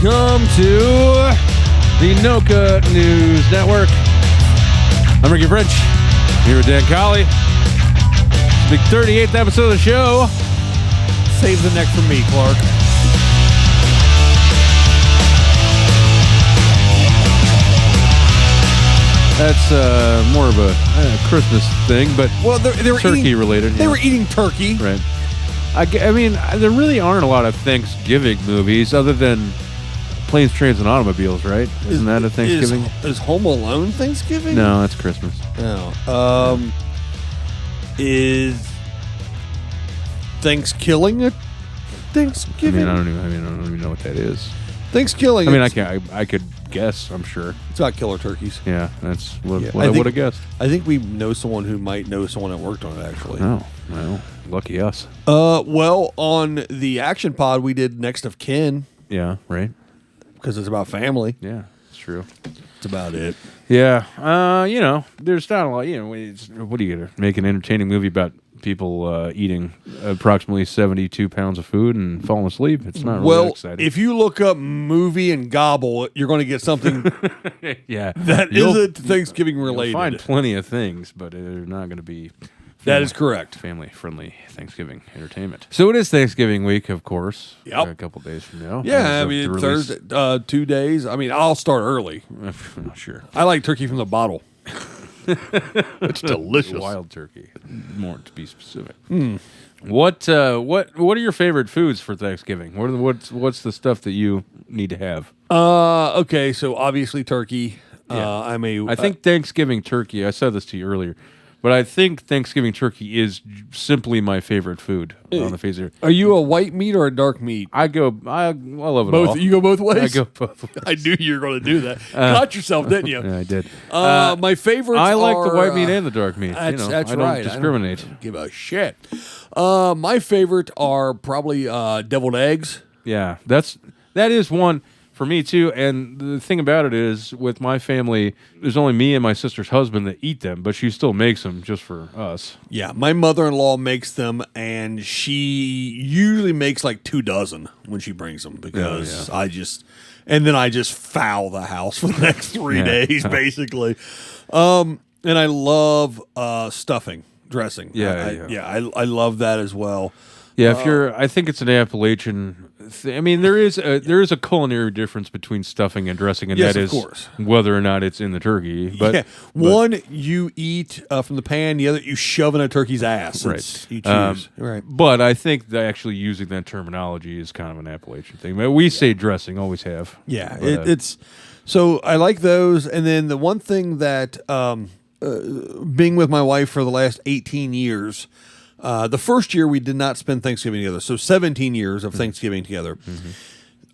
Welcome to the Noka News Network. I'm Ricky French, here with Dan Colley. It's the 38th episode of the show. Save the neck for me, Clark. That's more of a Christmas thing, but they were turkey eating, related. They were eating turkey. Right. I mean, there really aren't a lot of Thanksgiving movies other than Planes, Trains, and Automobiles, right? Isn't that a Thanksgiving? Is Home Alone Thanksgiving? No, that's Christmas. No. Is Thanksgiving a Thanksgiving? I don't even know what that is. Thanksgiving. I mean, I could guess. I'm sure it's about killer turkeys. Yeah, that's what I would have guessed. I think we know someone who might know someone that worked on it. Actually. Oh, well, lucky us. Well, on the Action Pod, we did Next of Kin. Yeah, right. Because it's about family. Yeah, it's true. That's about it. Yeah, there's not a lot. What are you gonna make an entertaining movie about people eating approximately 72 pounds of food and falling asleep? It's not really exciting. If you look up movie and gobble, you're going to get something. Yeah, that isn't Thanksgiving related. You'll find plenty of things, but they're not going to be. That is correct. Family-friendly Thanksgiving entertainment. So it is Thanksgiving week, of course. Yep. A couple days from now. Yeah, I mean, Thursday, 2 days. I mean, I'll start early. Sure. I like turkey from the bottle. It's delicious. Wild turkey, more to be specific. What are your favorite foods for Thanksgiving? What's the stuff that you need to have? Okay, so obviously turkey. Yeah. I think Thanksgiving turkey. I said this to you earlier. But I think Thanksgiving turkey is simply my favorite food on the face of it. Are you a white meat or a dark meat? I love it both. all. You go both ways? I go both ways. I knew you were going to do that. Caught yourself, didn't you? Yeah, I did. My favorites I like are, the white meat and the dark meat. That's I right. don't discriminate. I don't give a shit. My favorite are probably deviled eggs. Yeah, that is one for me too. And the thing about it is, with my family, there's only me and my sister's husband that eat them, but she still makes them just for us. Yeah, my mother-in-law makes them, and she usually makes like 2 dozen when she brings them because I just foul the house for the next 3 days, basically. And I love stuffing, dressing. I love that as well. Yeah, I think it's an Appalachian. I mean, there is a culinary difference between stuffing and dressing, and that is whether or not it's in the turkey. But one you eat from the pan, the other you shove in a turkey's ass. Right, you choose. Right. But I think that actually using that terminology is kind of an Appalachian thing. But we say dressing, always have. Yeah, but, it's so I like those, and then the one thing that being with my wife for the last 18 years. The first year we did not spend Thanksgiving together, so 17 years of Thanksgiving together. Mm-hmm.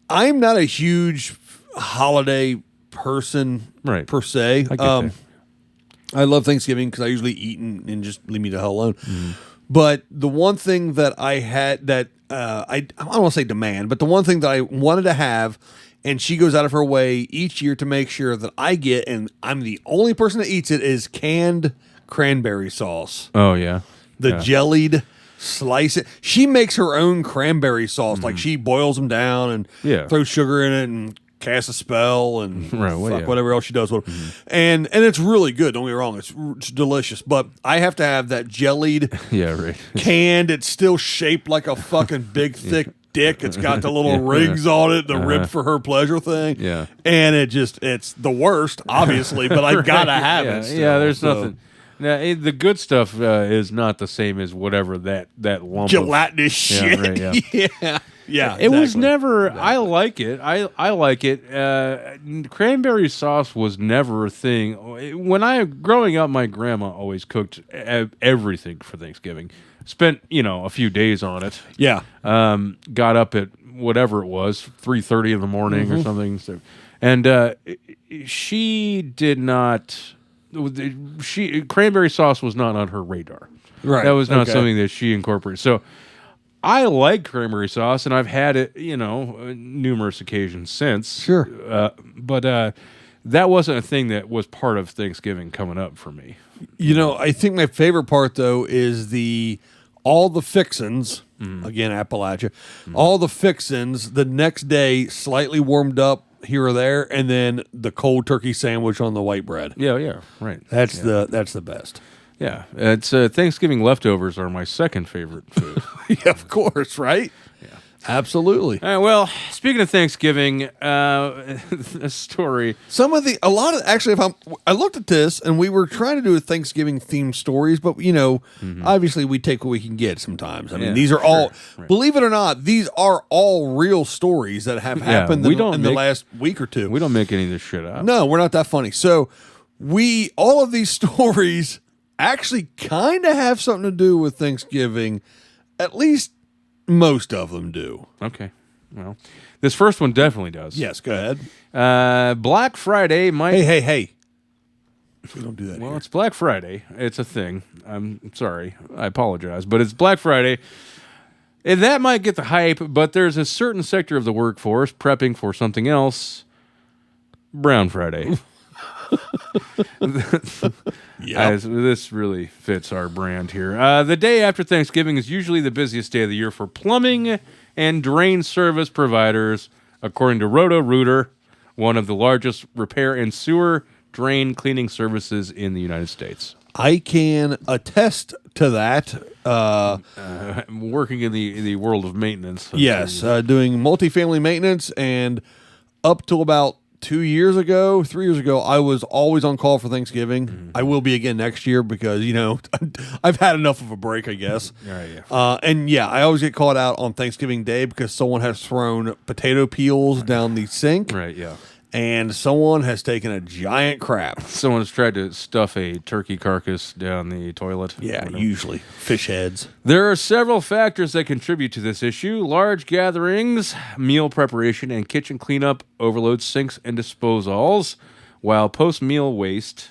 I'm not a huge holiday person per se. I love Thanksgiving because I usually eat and just leave me the hell alone. Mm-hmm. But the one thing that I had that I don't want to say demand, but the one thing that I wanted to have, and she goes out of her way each year to make sure that I get, and I'm the only person that eats it, is canned cranberry sauce. Oh, yeah. The jellied slice it. She makes her own cranberry sauce. Mm-hmm. Like she boils them down and throws sugar in it and casts a spell and whatever else she does with them. Mm-hmm. And it's really good. Don't get me wrong. It's delicious. But I have to have that jellied, canned. It's still shaped like a fucking big, thick dick. It's got the little rings on it, the rib for her pleasure thing. Yeah. And it's the worst, obviously, but I've got to have it still. Yeah, there's nothing. Now, the good stuff is not the same as whatever that lump gelatinous shit. Yeah, It was never. I like it. I like it. Cranberry sauce was never a thing. Growing up, my grandma always cooked everything for Thanksgiving. Spent a few days on it. Yeah. Got up at whatever it was, 3:30 in the morning or something. So, and she did not. Cranberry sauce was not on her radar. Right. That was not something that she incorporated. So I like cranberry sauce, and I've had it, numerous occasions since. Sure. But that wasn't a thing that was part of Thanksgiving coming up for me. I think my favorite part, though, is all the fixins again, Appalachia. All the fixins the next day, slightly warmed up here or there, and then the cold turkey sandwich on the white bread. Yeah, right. That's the best. Yeah, it's Thanksgiving leftovers are my second favorite food. Yeah, of course, right? Yeah. Absolutely. Well, speaking of Thanksgiving, a story. Actually, I looked at this and we were trying to do a Thanksgiving themed stories, but obviously we take what we can get sometimes. I mean, these are all, believe it or not, these are all real stories that have happened in the last week or two. We don't make any of this shit up. No, we're not that funny. So all of these stories actually kind of have something to do with Thanksgiving, at least most of them do. Okay. Well, this first one definitely does. Yes, go ahead. Black Friday might... Hey. We don't do that Well, here. it's Black Friday. It's a thing. I'm sorry. I apologize. But it's Black Friday. And that might get the hype, but there's a certain sector of the workforce prepping for something else. Brown Friday. This really fits our brand here. The day after Thanksgiving is usually the busiest day of the year for plumbing and drain service providers, according to Roto-Rooter, one of the largest repair and sewer drain cleaning services in the United States. I can attest to that. Working in the world of maintenance. Yes, doing multifamily maintenance, and up till about 3 years ago, I was always on call for Thanksgiving. I will be again next year because, I've had enough of a break, I guess. I always get called out on Thanksgiving Day because someone has thrown potato peels down the sink. Right, yeah. And someone has taken a giant crap. Someone's tried to stuff a turkey carcass down the toilet. Yeah, usually. Fish heads. There are several factors that contribute to this issue. Large gatherings, meal preparation, and kitchen cleanup overload sinks and disposals, while post-meal waste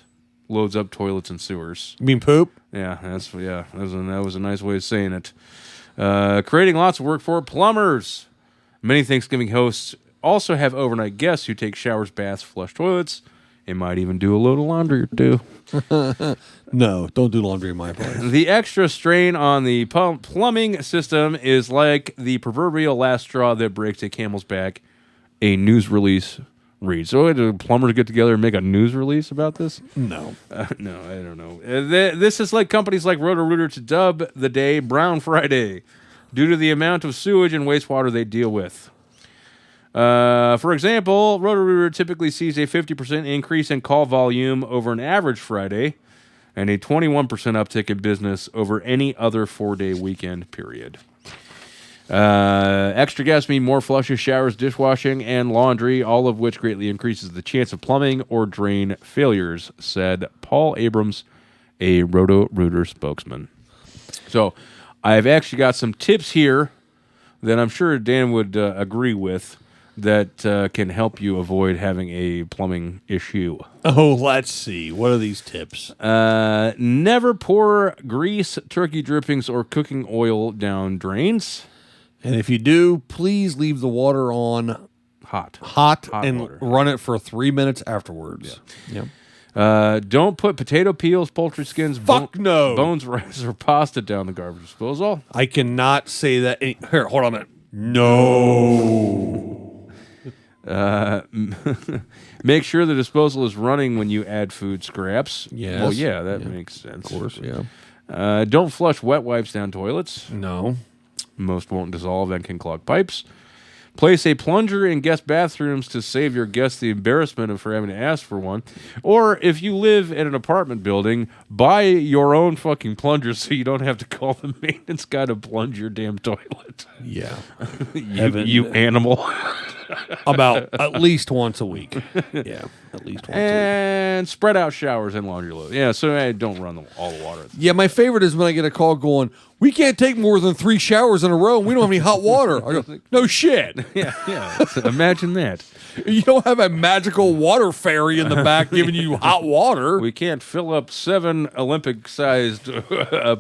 loads up toilets and sewers. You mean poop? Yeah, that was a nice way of saying it. Creating lots of work for plumbers. Many Thanksgiving hosts also have overnight guests who take showers, baths, flush toilets, and might even do a load of laundry or two. No, don't do laundry in my place. The extra strain on the plumbing system is like the proverbial last straw that breaks a camel's back, a news release reads. So do plumbers get together and make a news release about this? No. No, I don't know. This is like companies like Roto-Rooter to dub the day Brown Friday due to the amount of sewage and wastewater they deal with. For example, Roto-Rooter typically sees a 50% increase in call volume over an average Friday and a 21% uptick in business over any other 4-day weekend period. Extra guests mean more flushes, showers, dishwashing, and laundry, all of which greatly increases the chance of plumbing or drain failures, said Paul Abrams, a Roto-Rooter spokesman. So I've actually got some tips here that I'm sure Dan would agree with that can help you avoid having a plumbing issue. Oh, let's see. What are these tips? Never pour grease, turkey drippings, or cooking oil down drains. And if you do, please leave the water on Hot and water. Run it for 3 minutes afterwards. Don't put potato peels, poultry skins, no. bones, rice, or pasta down the garbage disposal. I cannot say that. Here, hold on a minute. No. Make sure the disposal is running when you add food scraps. Yes. Well, yeah, that makes sense. Of course, yeah. Don't flush wet wipes down toilets. No. Most won't dissolve and can clog pipes. Place a plunger in guest bathrooms to save your guests the embarrassment of having to ask for one. Or if you live in an apartment building, buy your own fucking plunger so you don't have to call the maintenance guy to plunge your damn toilet. Yeah. you animal. About at least once a week. Yeah, at least once a week. And spread out showers and laundry load. Yeah, so don't run all the water. Yeah, my favorite is when I get a call going, we can't take more than 3 showers in a row and we don't have any hot water. I go, no shit. Yeah. Imagine that. You don't have a magical water fairy in the back giving you hot water. We can't fill up 7 Olympic-sized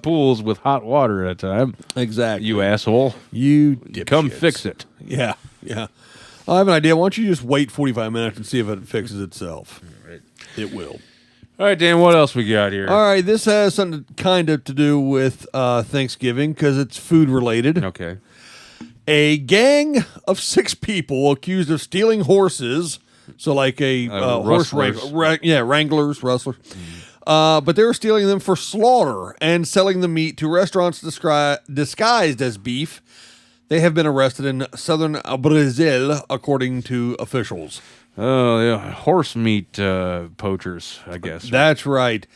pools with hot water at a time. Exactly. You asshole. You Come dipshits. fix it. Yeah. I have an idea. Why don't you just wait 45 minutes and see if it fixes itself? Right. It will. All right, Dan, what else we got here? All right, this has something kind of to do with Thanksgiving because it's food related. Okay. A gang of 6 people accused of stealing horses, so like a horse rustlers. wranglers, rustlers. But they were stealing them for slaughter and selling the meat to restaurants disguised as beef. They have been arrested in southern Brazil, according to officials. Oh, yeah, horse meat poachers, I guess. That's right.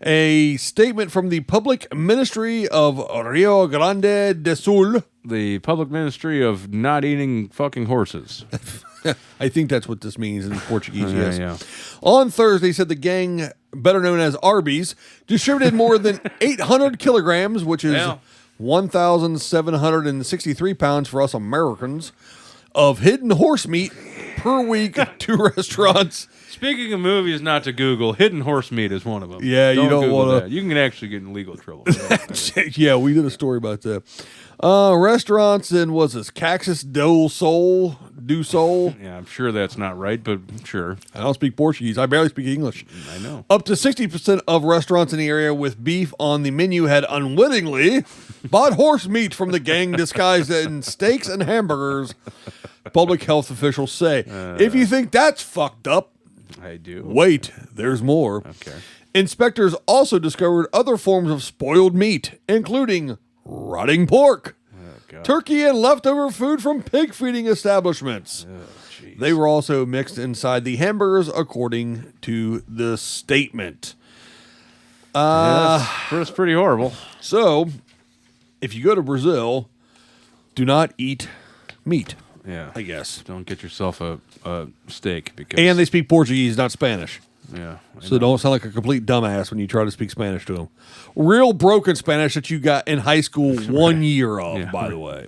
A statement from the Public Ministry of Rio Grande do Sul. The public ministry of not eating fucking horses. I think that's what this means in Portuguese, yes. Yeah. On Thursday, said the gang, better known as Arby's, distributed more than 800 kilograms, which is 1,763 pounds for us Americans, of hidden horse meat per week to restaurants. Speaking of movies not to Google, hidden horse meat is one of them. Yeah, you don't Google want to. that. You can actually get in legal trouble for that. Yeah, we did a story about that. Restaurants in, what's this, Cactus do Sol? Yeah, I'm sure that's not right, but sure. I don't speak Portuguese. I barely speak English. I know. Up to 60% of restaurants in the area with beef on the menu had unwittingly bought horse meat from the gang disguised in steaks and hamburgers, public health officials say. If you think that's fucked up, I do. wait, there's more. Okay. Inspectors also discovered other forms of spoiled meat, including rotting pork, God. turkey, and leftover food from pig feeding establishments. Jeez. They were also mixed inside the hamburgers, according to the statement. That's pretty horrible. So, if you go to Brazil, do not eat meat, Yeah. I guess. Don't get yourself a steak because. And they speak Portuguese, not Spanish. Yeah. I So know. don't sound like a complete dumbass when you try to speak Spanish to them. Real broken Spanish that you got in high school 1 year of, Yeah. by the way.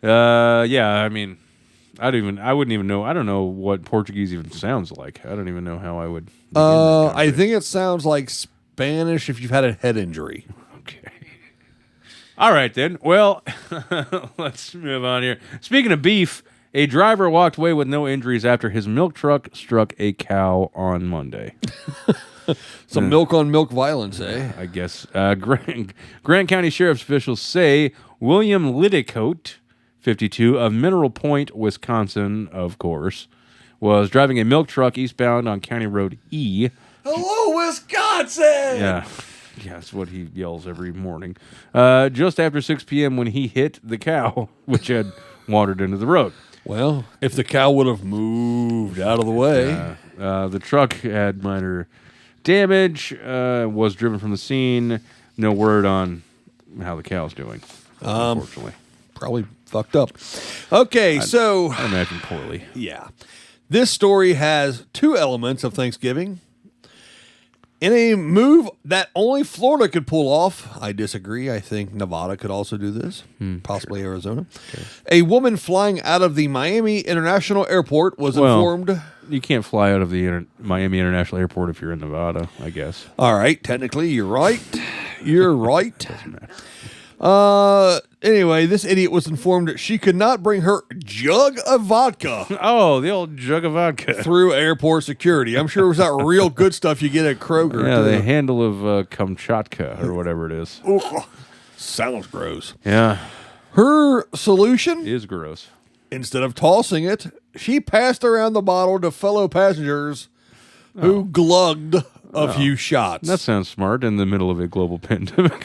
Yeah. I mean, I wouldn't even know. I don't know what Portuguese even sounds like. I don't even know how I would. begin that I conversation. think it sounds like Spanish if you've had a head injury. Okay. All right, then. Well, let's move on here. Speaking of beef, a driver walked away with no injuries after his milk truck struck a cow on Monday. Some milk on milk violence, eh? I guess. Grant County Sheriff's officials say William Liddicoat, 52, of Mineral Point, Wisconsin, of course, was driving a milk truck eastbound on County Road E. Hello, Wisconsin! Yeah. Yeah, that's what he yells every morning. Just after 6 p.m. when he hit the cow, which had wandered into the road. Well, if the cow would have moved out of the way. The truck had minor damage, was driven from the scene. No word on how the cow's doing, unfortunately. Probably fucked up. Okay, so I imagine poorly. yeah. This story has 2 elements of Thanksgiving. In a move that only Florida could pull off, I disagree. I think Nevada could also do this, possibly Arizona. Okay. A woman flying out of the Miami International Airport was informed. You can't fly out of the Miami International Airport if you're in Nevada, I guess. All right, technically, you're right. You're right. Doesn't matter. Anyway, this idiot was informed that she could not bring her jug of vodka Oh, the old jug of vodka. through airport security. I'm sure it was that real good stuff you get at Kroger. Yeah, too. the handle of Kamchatka or whatever it is. Ugh, sounds gross. Yeah, Her solution, it is gross. instead of tossing it, she passed around the bottle to fellow passengers who glugged a few shots. That sounds smart in the middle of a global pandemic.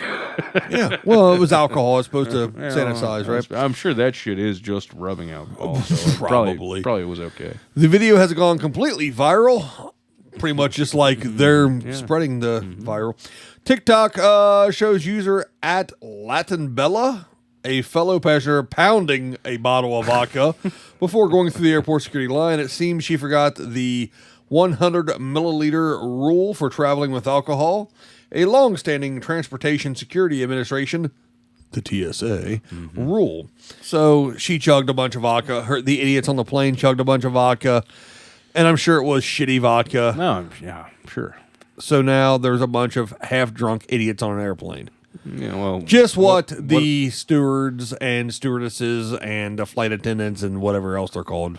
Yeah. Well, it was alcohol. It's supposed to sanitize, right? I'm sure that shit is just rubbing alcohol. So it Probably. Probably was okay. The video has gone completely viral. Pretty much just like they're spreading the viral. TikTok shows user at Latin Bella, a fellow passenger, pounding a bottle of vodka before going through the airport security line. It seems she forgot the 100 milliliter rule for traveling with alcohol, a long-standing Transportation Security Administration, the TSA, rule. So she chugged a bunch of vodka. The idiots on the plane chugged a bunch of vodka, and I'm sure it was shitty vodka. No, yeah, sure. So now there's a bunch of half-drunk idiots on an airplane. Yeah, well, Just what the stewards and stewardesses and the flight attendants and whatever else they're called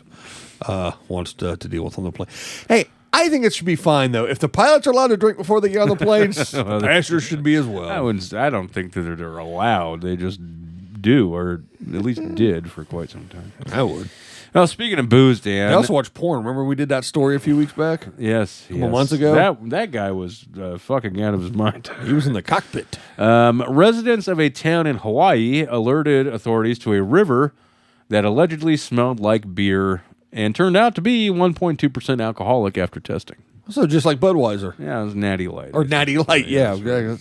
wants to deal with on the plane. Hey, I think it should be fine, though. If the pilots are allowed to drink before they get on the planes, the passengers should be as well. I don't think that they're allowed. They just do, or at least did for quite some time. I would. Now, speaking of booze, Dan. I also watch porn. Remember we did that story a few weeks back? Yes. A couple months ago? That guy was fucking out of his mind. He was in the cockpit. Residents of a town in Hawaii alerted authorities to a river that allegedly smelled like beer and turned out to be 1.2% alcoholic after testing. So just like Budweiser. Yeah, it was Natty Light. Or Natty Light, yeah,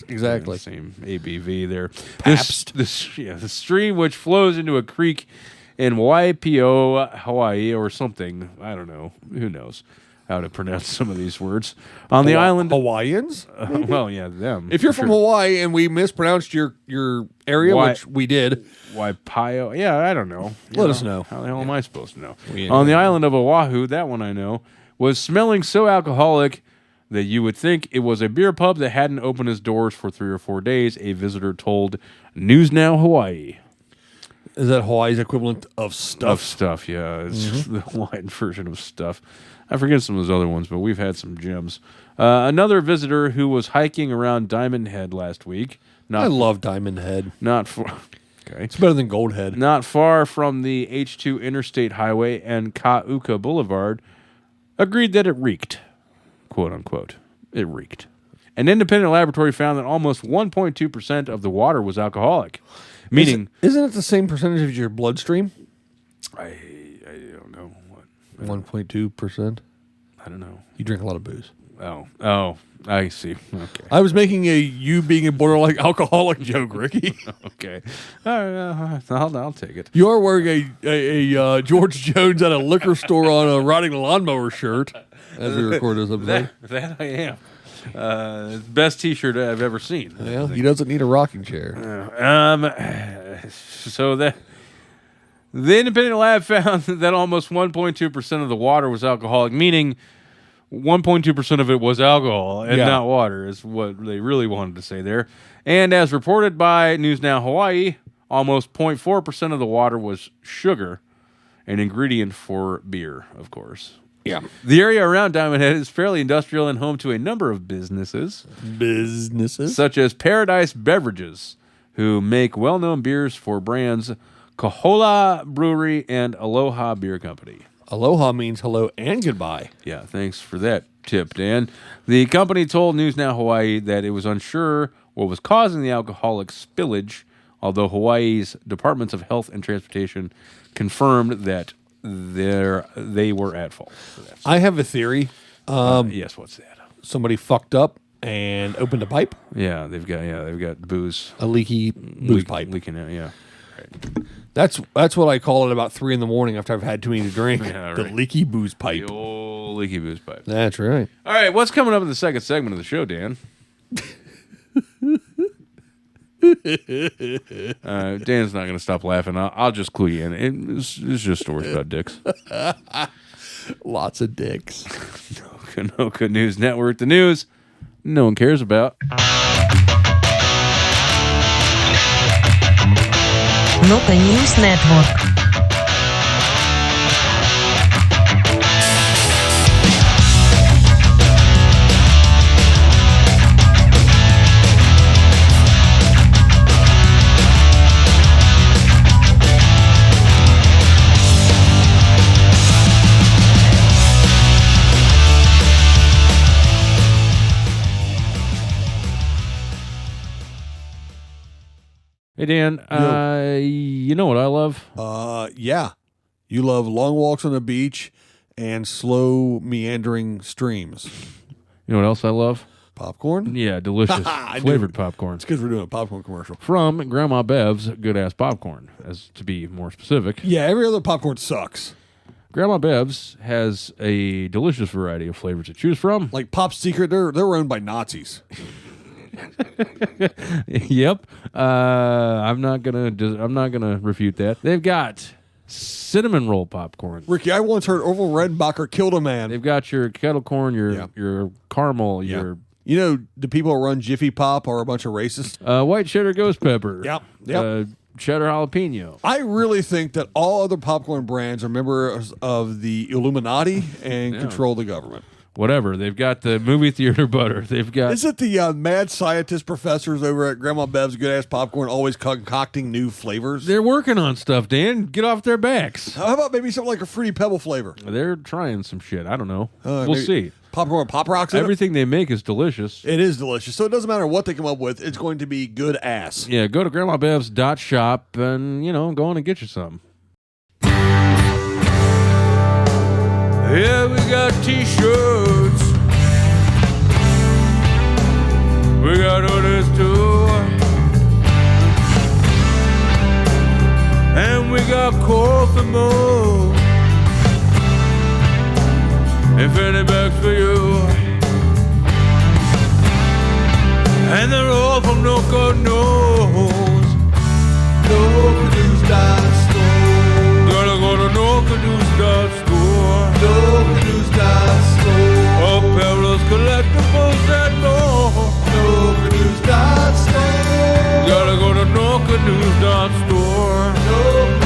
exactly. Same ABV there. Pabst. The stream, which flows into a creek in Waipio, Hawaii, or something. I don't know. Who knows how to pronounce some of these words. On the island. Hawaiians? Well, yeah, them. If you're from Hawaii and we mispronounced your area, which we did. Waipio. Yeah, I don't know. Let us know. How the hell am I supposed to know? On the island of Oahu, that one I know, was smelling so alcoholic that you would think it was a beer pub that hadn't opened its doors for 3 or 4 days, a visitor told News Now Hawaii. Is that Hawaii's equivalent of stuff? Of stuff, yeah. It's the Hawaiian version of stuff. I forget some of those other ones, but we've had some gems. Another visitor who was hiking around Diamond Head last week. I love Diamond Head. Not far. Okay. It's better than Gold Head. Not far from the H2 Interstate Highway and Ka'uka Boulevard, agreed that it reeked. Quote unquote. It reeked. An independent laboratory found that almost 1.2% of the water was alcoholic. Meaning, isn't it the same percentage of your bloodstream? I don't know what. 1.2%. I don't know. You drink a lot of booze. Oh, I see. Okay. I was making you being a borderline alcoholic joke, Ricky. Okay. All right, I'll take it. You are wearing a George Jones at a liquor store on a riding a lawnmower shirt as we record this episode. That I am. Best T-shirt I've ever seen. Yeah, he doesn't need a rocking chair. So the independent lab found that almost 1.2% of the water was alcoholic, meaning 1.2% of it was alcohol and not water, is what they really wanted to say there. And as reported by News Now Hawaii, almost 0.4% of the water was sugar, an ingredient for beer, of course. Yeah. The area around Diamond Head is fairly industrial and home to a number of businesses. Such as Paradise Beverages, who make well-known beers for brands Kohola Brewery and Aloha Beer Company. Aloha means hello and goodbye. Yeah, thanks for that tip, Dan. The company told News Now Hawaii that it was unsure what was causing the alcoholic spillage, although Hawaii's Departments of Health and Transportation confirmed that they were at fault for that. I have a theory. Yes, what's that? Somebody fucked up and opened a pipe. Yeah, they've got booze. A leaky booze pipe. Leaking out, yeah. Right. That's what I call it about 3 a.m. after I've had too many to drink. Yeah, right. The leaky booze pipe. The old leaky booze pipe. That's right. All right, what's coming up in the second segment of the show, Dan? Dan's not going to stop laughing. I'll just clue you in. It's just stories about dicks. Lots of dicks. No Good News Network. The news no one cares about. No Good News Network. Hey, Dan, you know what I love? Yeah. You love long walks on the beach and slow meandering streams. You know what else I love? Popcorn? Yeah, delicious flavored popcorn. It's because we're doing a popcorn commercial. From Grandma Bev's Good-Ass Popcorn, as to be more specific. Yeah, every other popcorn sucks. Grandma Bev's has a delicious variety of flavors to choose from. Like Pop's Secret, they're owned by Nazis. Yep. I'm not gonna refute that. They've got cinnamon roll popcorn. Ricky, I once heard Orville Redenbacher killed a man. They've got your kettle corn, your caramel, your You know, the people who run Jiffy Pop are a bunch of racists. White cheddar ghost pepper. Yep. Cheddar jalapeno. I really think that all other popcorn brands are members of the Illuminati and control the government. whatever. They've got the movie theater butter. They've got. Is it the mad scientist professors over at Grandma Bev's Good Ass Popcorn always concocting new flavors? They're working on stuff, Dan. Get off their backs. How about maybe something like a Fruity Pebble flavor? They're trying some shit. I don't know. We'll see. Popcorn Pop Rocks in it? Everything they make is delicious. It is delicious. So it doesn't matter what they come up with. It's going to be good ass. Yeah, go to grandmabevs.shop and, go on and get you some. Yeah, we got t-shirts. We got others too. And we got coffee mug. If any bags for you. And they're all from No God Knows. NoCadoos.store. Gotta go to NoCadoos.store. NoCadoos.store. Apparel's collectibles and more. NoCadoos.store. Gotta go to NoCadoos.store. NoCadoos.store.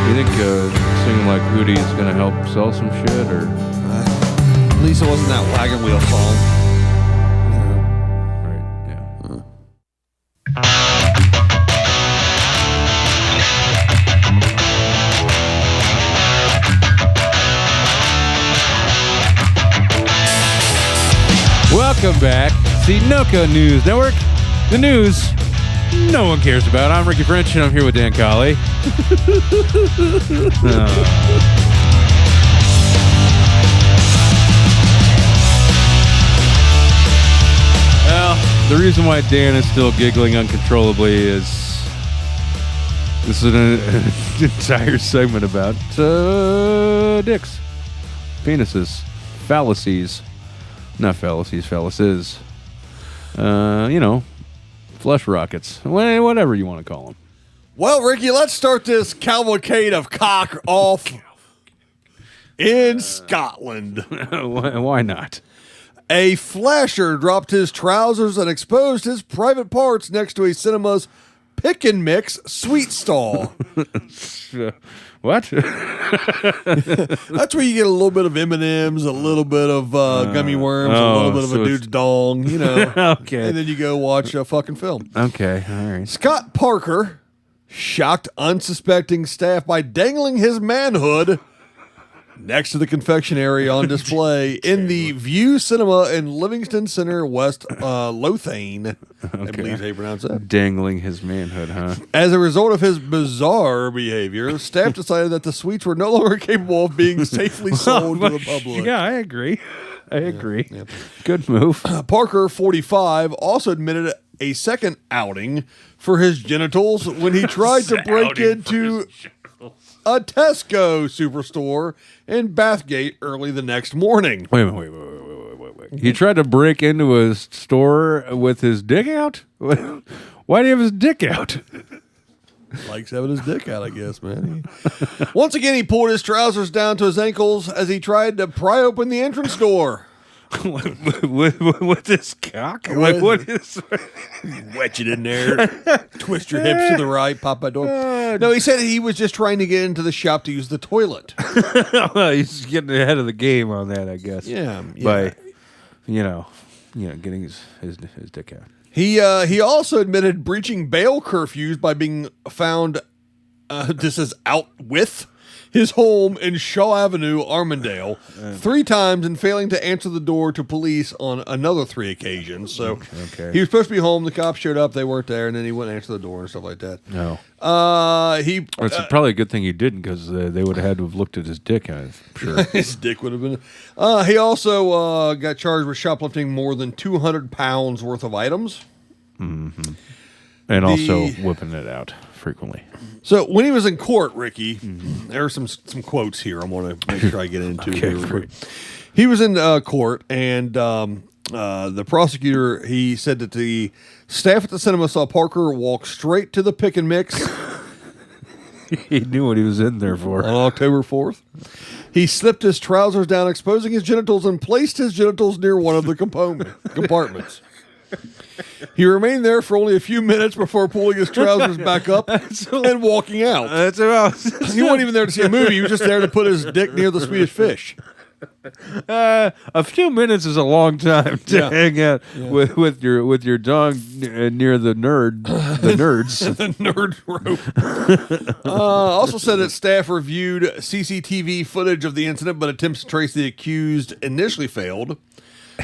You think singing like Hootie is going to help sell some shit, or? At least it wasn't that wagon wheel song. Right, yeah. Welcome back. The NOCO News Network. The news no one cares about. I'm Ricky French, and I'm here with Dan Colley. Well, the reason why Dan is still giggling uncontrollably is this is an entire segment about dicks, penises, fallacies. Not fallacies, phalluses. Flesh rockets. Whatever you want to call them. Well, Ricky, let's start this cavalcade of cock off in Scotland. Why not? A flasher dropped his trousers and exposed his private parts next to a cinema's pick and mix sweet stall. What? That's where you get a little bit of M&Ms, a little bit of gummy worms, a little bit of a dude's dong, Okay. And then you go watch a fucking film. Okay, all right. Scott Parker shocked unsuspecting staff by dangling his manhood next to the confectionery on display in the View Cinema in Livingston Center, West Lothian. I believe how you pronounce that. Dangling his manhood, huh? As a result of his bizarre behavior, staff decided that the sweets were no longer capable of being safely sold to the public. Yeah, I agree. Yeah. Good move. Parker, 45, also admitted a second outing for his genitals when he tried to break into a Tesco superstore in Bathgate early the next morning. Wait. He tried to break into a store with his dick out? Why do you have his dick out? Likes having his dick out, I guess, man. Once again, he pulled his trousers down to his ankles as he tried to pry open the entrance door. with this cock? Like, what is... Wedge it in there. Twist your hips to the right, pop that door. No, he said he was just trying to get into the shop to use the toilet. He's getting ahead of the game on that, I guess. Yeah. By, getting his dick out. He also admitted breaching bail curfews by being found, this is out with his home in Shaw Avenue, Armandale, 3 times and failing to answer the door to police on another 3 occasions. So okay. He was supposed to be home. The cops showed up. They weren't there, and then he wouldn't answer the door and stuff like that. No. It's probably a good thing he didn't, because they would have had to have looked at his dick. I'm sure. His dick would have been. He also got charged with shoplifting more than 200 pounds worth of items. Mm-hmm. And also whipping it out frequently. So when he was in court, Ricky, there are some quotes here I want to make sure I get into. Okay, he was in court, and the prosecutor, he said that the staff at the cinema saw Parker walk straight to the pick and mix. He knew what he was in there for. On October 4th. He slipped his trousers down, exposing his genitals, and placed his genitals near one of the compartments. He remained there for only a few minutes before pulling his trousers back up and walking out. That's about. He wasn't even there to see a movie. He was just there to put his dick near the Swedish fish. A few minutes is a long time to hang out with your dog near the nerds. The nerd rope. Also said that staff reviewed CCTV footage of the incident, but attempts to trace the accused initially failed.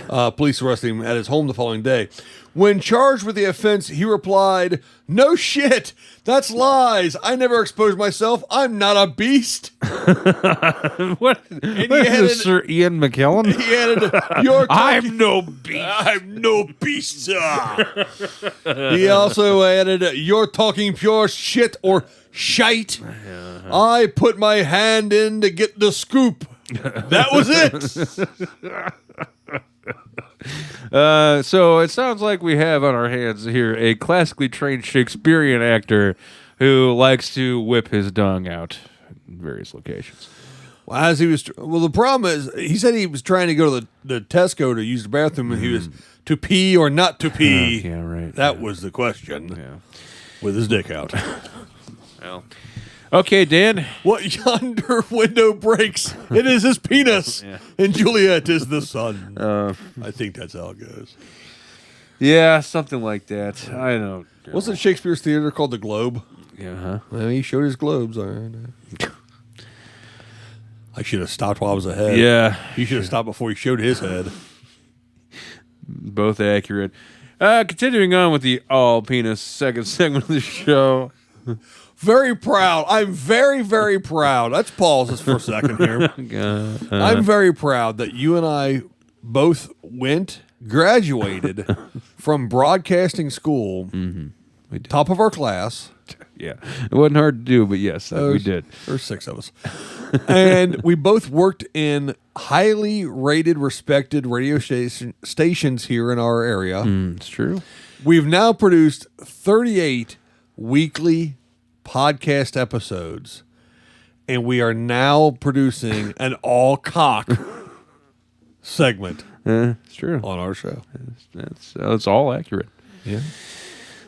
Police arrested him at his home the following day. When charged with the offense, he replied, "No shit, that's lies. I never exposed myself. I'm not a beast." What is this, Sir Ian McKellen? He added, "You're I'm no beast. I'm no beast, sir." He also added, "You're talking pure shit or shite. I put my hand in to get the scoop." That was it. So it sounds like we have on our hands here a classically trained Shakespearean actor who likes to whip his dong out in various locations. Well, the problem is, he said he was trying to go to the Tesco to use the bathroom, and he was to pee or not to pee. Yeah, right. That was the question. Yeah. With his dick out. Well. Okay, Dan. What yonder window breaks, it is his penis, and Juliet is the sun. I think that's how it goes. Yeah, something like that. I don't know. Wasn't Shakespeare's theater called the Globe? Yeah, huh? Well, he showed his globes. All right. I should have stopped while I was ahead. Yeah. He should have stopped before he showed his head. Both accurate. Continuing on with the all penis second segment of the show. Very proud. I'm very, very proud. Let's pause this for a second here. I'm very proud that you and I both graduated from broadcasting school, top of our class. Yeah. It wasn't hard to do, but yes, we did. There were 6 of us. And we both worked in highly rated, respected radio stations here in our area. It's true. We've now produced 38 weekly podcast episodes, and we are now producing an all-cock segment It's true. on our show. That's all accurate. Yeah.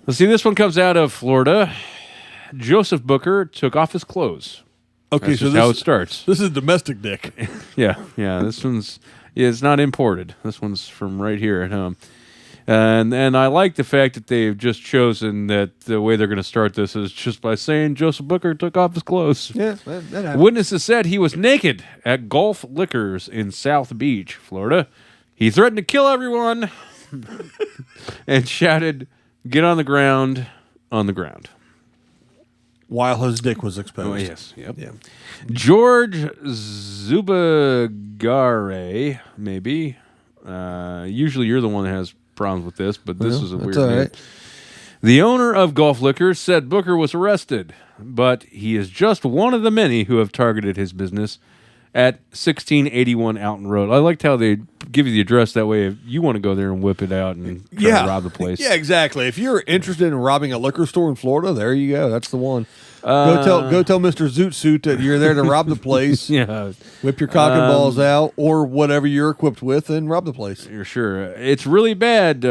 Let's see. This one comes out of Florida. Joseph Booker took off his clothes. Okay, That's so just how it starts. This is domestic dick. Yeah. This one's it's not imported. This one's from right here at home. And I like the fact that they've just chosen that the way they're going to start this is just by saying Joseph Booker took off his clothes. Yeah, that happens. Witnesses said he was naked at Gulf Liquors in South Beach, Florida. He threatened to kill everyone and shouted, "Get on the ground, on the ground." While his dick was exposed. Oh, yes. Yep. Yeah. George Zubagare, maybe. Usually you're the one that has problems with this, but this is a weird name. Right. The owner of Gulf Liquors said Booker was arrested, but he is just one of the many who have targeted his business at 1681 Alton Road. I liked how they give you the address. That way, if you want to go there and whip it out and try to rob the place. Yeah, exactly. If you're interested in robbing a liquor store in Florida, there you go. That's the one. Go tell Mr. Zoot Suit that you're there to rob the place. Yeah. Whip your cock and balls out or whatever you're equipped with and rob the place. You're sure. It's really bad,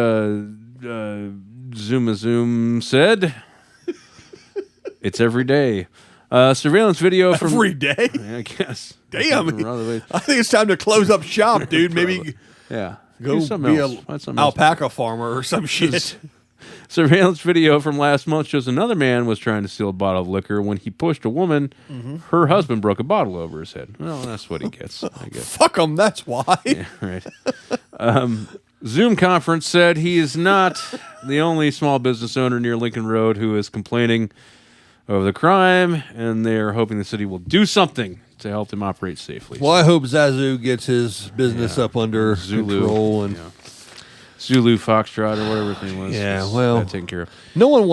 Zoom said. It's every day. Surveillance video from... Every day? I guess. Damn. I think it's time to close up shop, dude. Maybe yeah. go be an alpaca farmer or some shit. Surveillance video from last month shows another man was trying to steal a bottle of liquor. When he pushed a woman, her husband broke a bottle over his head. Well, that's what he gets, I guess. Fuck him, that's why. Yeah, right. Zoom conference said he is not the only small business owner near Lincoln Road who is complaining of the crime, and they're hoping the city will do something to help them operate safely. Well, I hope Zazu gets his business up under control and Zulu Foxtrot or whatever his name was. Yeah, well, taken care of. No one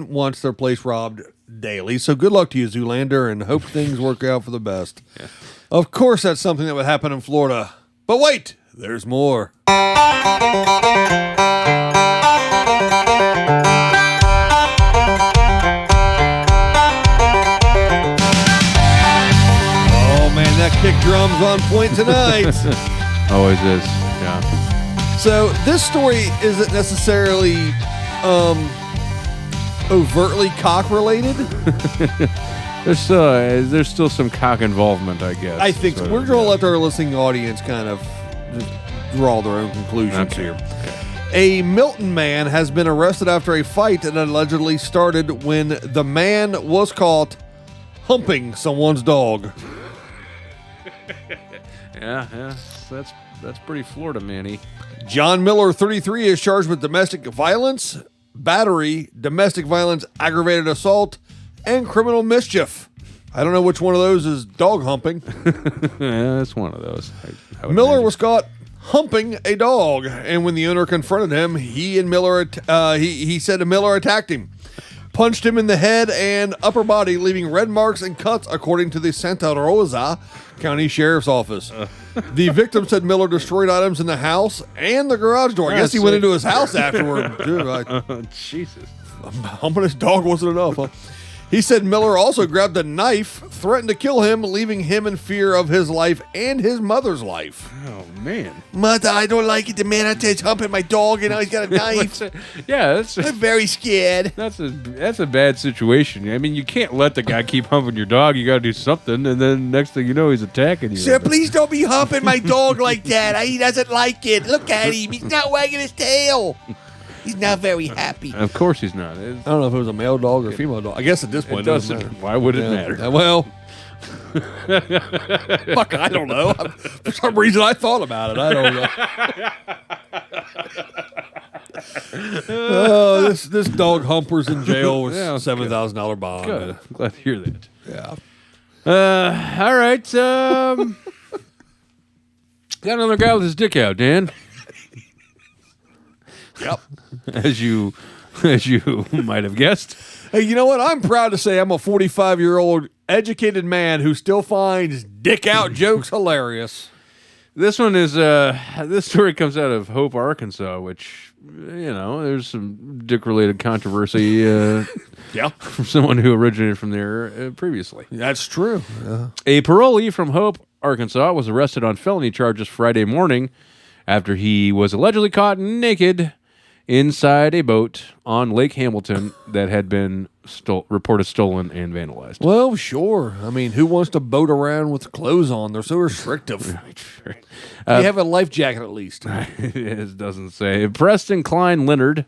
wants their place robbed daily. So good luck to you, Zoolander, and hope things work out for the best. Yeah. Of course, that's something that would happen in Florida. But wait, there's more. That kick drum's on point tonight. Always is. Yeah. So this story isn't necessarily overtly cock related. There's still some cock involvement, I guess. I think so. We're going to let our listening audience kind of just draw their own conclusions here. A Milton man has been arrested after a fight that allegedly started when the man was caught humping someone's dog. Yeah, that's pretty Florida, Manny. John Miller, 33, is charged with domestic violence, battery, domestic violence, aggravated assault, and criminal mischief. I don't know which one of those is dog humping. Yeah, it's one of those. I would Miller imagine. was caught humping a dog, and when the owner confronted him, he said Miller attacked him, punched him in the head and upper body, leaving red marks and cuts, according to the Santa Rosa County Sheriff's Office. The victim said Miller destroyed items in the house and the garage door. I guess he went into his house afterward. Dude, Jesus. humping his dog wasn't enough, huh? He said Miller also grabbed a knife, threatened to kill him, leaving him in fear of his life and his mother's life. Oh, man. Mother, I don't like it. The man out there's humping my dog, and now he's got a knife. Yeah, I'm very scared. that's a bad situation. I mean, you can't let the guy keep humping your dog. You got to do something, and then next thing you know, he's attacking you. Sir, please don't be humping my dog like that. He doesn't like it. Look at him. He's not wagging his tail. He's not very happy. Of course he's not. I don't know if it was a male dog or a female dog. I guess at this point It doesn't. Why would it matter? Well, fuck, I don't know. For some reason, I thought about it. I don't know. Oh, this dog humper's in jail with $7,000 bond. Good. I'm glad to hear that. Yeah. All right. Got another guy with his dick out, Dan. Yep. As you might have guessed. Hey, you know what? I'm proud to say I'm a 45-year-old educated man who still finds dick out jokes hilarious. This one is this story comes out of Hope, Arkansas, which there's some dick-related controversy. Yeah, from someone who originated from there previously. That's true. Yeah. A parolee from Hope, Arkansas, was arrested on felony charges Friday morning after he was allegedly caught naked inside a boat on Lake Hamilton that had been reported stolen and vandalized. Well, sure. I mean, who wants to boat around with clothes on? They're so restrictive. You have a life jacket at least. It doesn't say. Preston Klein Leonard,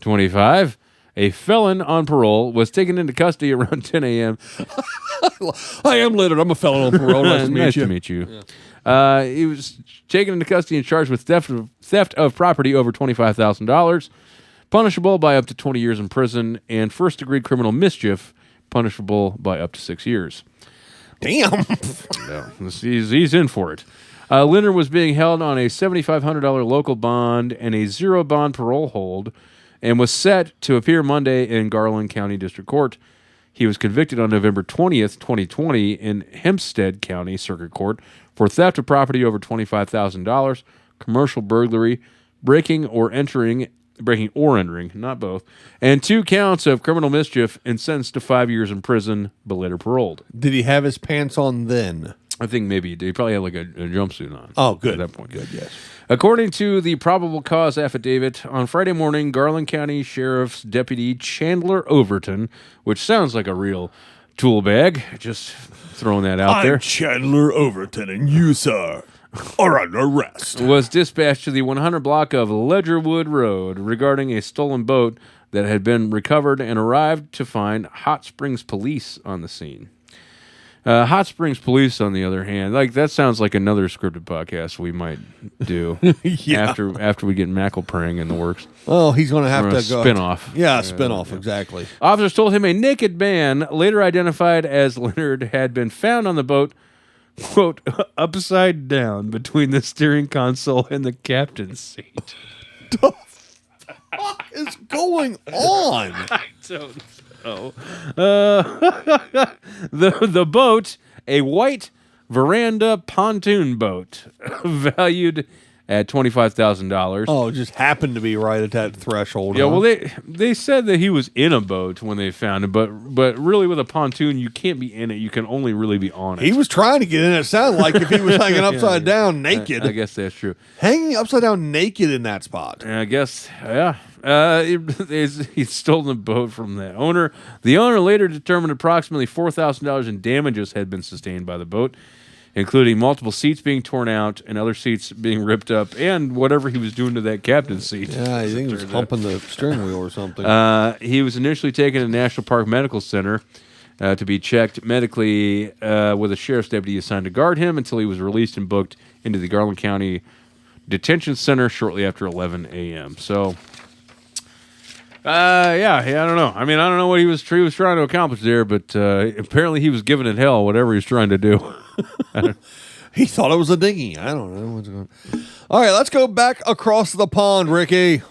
25, a felon on parole, was taken into custody around 10 a.m. I am Leonard. I'm a felon on parole. Nice to meet you. Yeah. He was taken into custody and charged with theft of property over $25,000, punishable by up to 20 years in prison, and first-degree criminal mischief, punishable by up to 6 years. Damn. Yeah, he's in for it. Leonard was being held on a $7,500 local bond and a zero bond parole hold, and was set to appear Monday in Garland County District Court. He was convicted on November 20th, 2020 in Hempstead County Circuit Court for theft of property over $25,000, commercial burglary, breaking or entering, not both, and 2 counts of criminal mischief, and sentenced to 5 years in prison, but later paroled. Did he have his pants on then? I think maybe he did. He probably had like a jumpsuit on. Oh, good. At that point. Good, yes. According to the probable cause affidavit, on Friday morning, Garland County Sheriff's Deputy Chandler Overton, which sounds like a real tool bag, just throwing that out there. I'm Chandler Overton, and you, sir, are under arrest. Was dispatched to the 100 block of Ledgerwood Road regarding a stolen boat that had been recovered, and arrived to find Hot Springs Police on the scene. Hot Springs Police, on the other hand, like that sounds like another scripted podcast we might do after we get McElprang in the works. Oh, he's going to have to go spin-off. Yeah, spin-off, exactly. Officers told him a naked man, later identified as Leonard, had been found on the boat, quote, upside down between the steering console and the captain's seat. What is going on? I don't know. The boat, a white veranda pontoon boat, valued at $25,000. Oh, it just happened to be right at that threshold. Yeah, huh? well, they said that he was in a boat when they found him, but really with a pontoon, you can't be in it. You can only really be on it. He was trying to get in. It sounded like if he was hanging upside down naked. I guess that's true. Hanging upside down naked in that spot. I guess, yeah. He'd stolen the boat from the owner. The owner later determined approximately $4,000 in damages had been sustained by the boat, including multiple seats being torn out and other seats being ripped up, and whatever he was doing to that captain's seat. Yeah, I think he was humping the steering wheel or something. He was initially taken to National Park Medical Center to be checked medically with a sheriff's deputy assigned to guard him until he was released and booked into the Garland County Detention Center shortly after 11 a.m. So... yeah, I don't know. I mean, I don't know what he was trying to accomplish there, but apparently he was giving it hell, whatever he was trying to do. He thought it was a dinghy. I don't know what's going on. All right, let's go back across the pond, Ricky.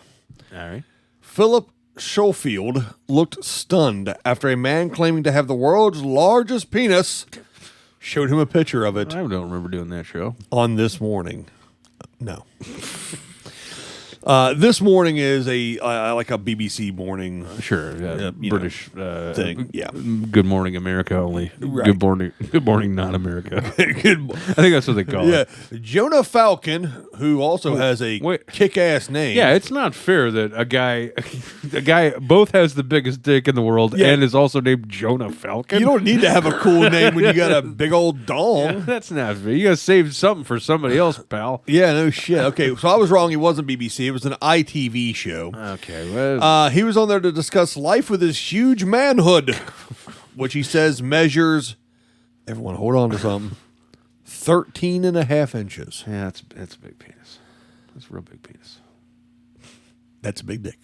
All right. Philip Schofield looked stunned after a man claiming to have the world's largest penis showed him a picture of it I don't remember doing that show. on This Morning. No. This Morning is like a BBC morning. Sure, British thing. Yeah. Good Morning America only. Right. Good morning, not America. Good. I think that's what they call Yeah, it. Jonah Falcon, who also has a wait. kick-ass name. Yeah, it's not fair that a guy both has the biggest dick in the world Yeah. and is also named Jonah Falcon. You don't need to have a cool name when you got a big old dong. That's not fair. You gotta save something for somebody else, pal. Yeah, no shit. Okay, so I was wrong. He wasn't BBC. It was an ITV show. Okay, well, He was on there to discuss life with his huge manhood, which he says measures, everyone hold on to something, 13 and a half inches. yeah, that's a big penis. That's a real big penis. That's a big dick.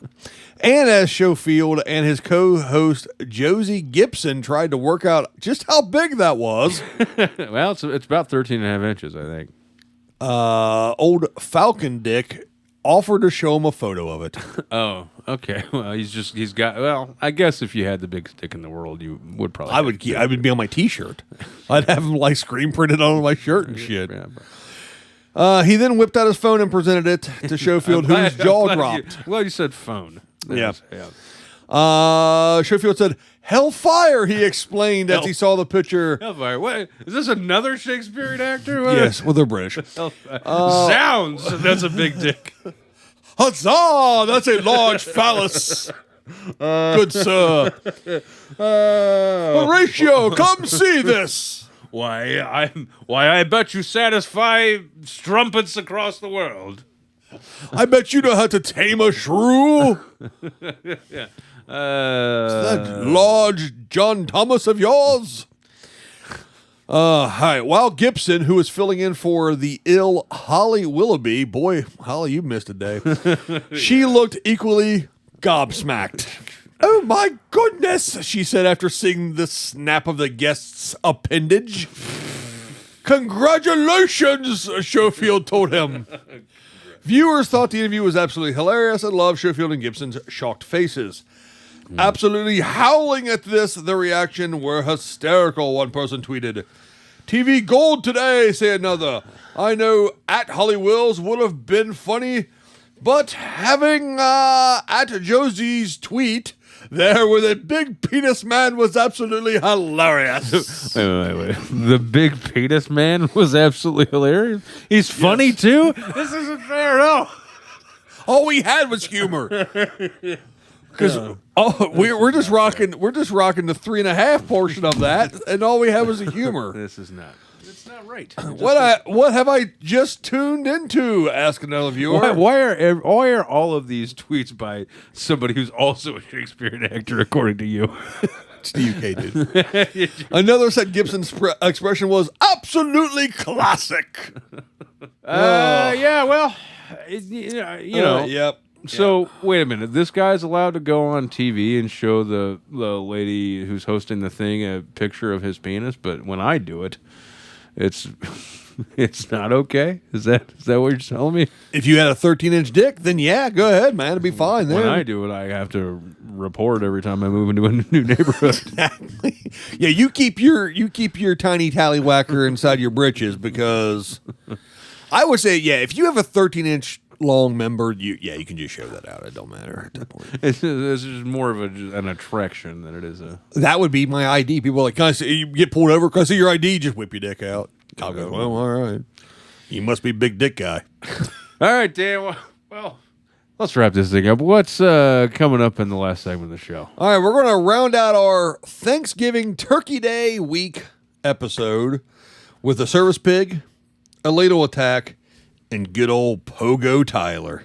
And as Schofield and his co-host Josie Gibson tried to work out just how big that was, Well, it's about 13 and a half inches, I think. old Falcon Dick offered to show him a photo of it. Oh, okay. Well, he's got. Well, I guess if you had the biggest dick in the world, you would probably. I would be on my T-shirt. I'd have him like screen printed on my shirt and shit. Yeah, bro. He then whipped out his phone and presented it to Schofield, whose jaw dropped. You said phone. Yeah. Schofield said, "Hellfire," he explained as he saw the picture. Hellfire. What is this? Another Shakespearean actor? What Yes, well, they're British. Sounds. That's a big dick. Huzzah! That's a large phallus. Good sir. Horatio, come see this. I bet you satisfy strumpets across the world. I bet you know how to tame a shrew. Yeah. That large John Thomas of yours. Hi. While Gibson, who was filling in for the ill Holly Willoughby, boy, Holly, you missed a day. She looked equally gobsmacked. Oh my goodness, she said after seeing the snap of the guest's appendage. Congratulations, Schofield told him. Viewers thought the interview was absolutely hilarious and loved Schofield and Gibson's shocked faces. Absolutely howling at this, the reaction were hysterical, one person tweeted. TV gold today, say another. I know at Holly Wills would have been funny, but having at Josie's tweet there with a big penis man was absolutely hilarious. Wait. The big penis man was absolutely hilarious. He's funny too. This isn't fair, no. All we had was humor. Because we're just rocking the 3.5 portion of that, and all we have is the humor. This is not. It's not right. What have I just tuned into? Asked another viewer. Why are all of these tweets by somebody who's also a Shakespearean actor, according to you? It's the UK, dude. Another said Gibson's expression was absolutely classic. Yeah, well, you know. Yep. So wait a minute. This guy's allowed to go on TV and show the lady who's hosting the thing a picture of his penis, but when I do it, it's not okay. Is that what you're telling me? If you had a 13-inch dick, then yeah, go ahead, man. It'd be fine. Then When I do it, I have to report every time I move into a new neighborhood. exactly. Yeah, you keep your tiny tallywhacker inside your britches because I would say, yeah, if you have a 13-inch long member, you can just show that out. It don't matter at that point. It's just more of an attraction than it is a. That would be my ID. People are like, can I see, you get pulled over, can I see your ID? Just whip your dick out. I'll go, well, all right. You must be a big dick guy. All right, Dan. Well, let's wrap this thing up. What's coming up in the last segment of the show? All right, we're going to round out our Thanksgiving Turkey Day week episode with a service pig, a Ladle Attack, and good old Pogo Tyler.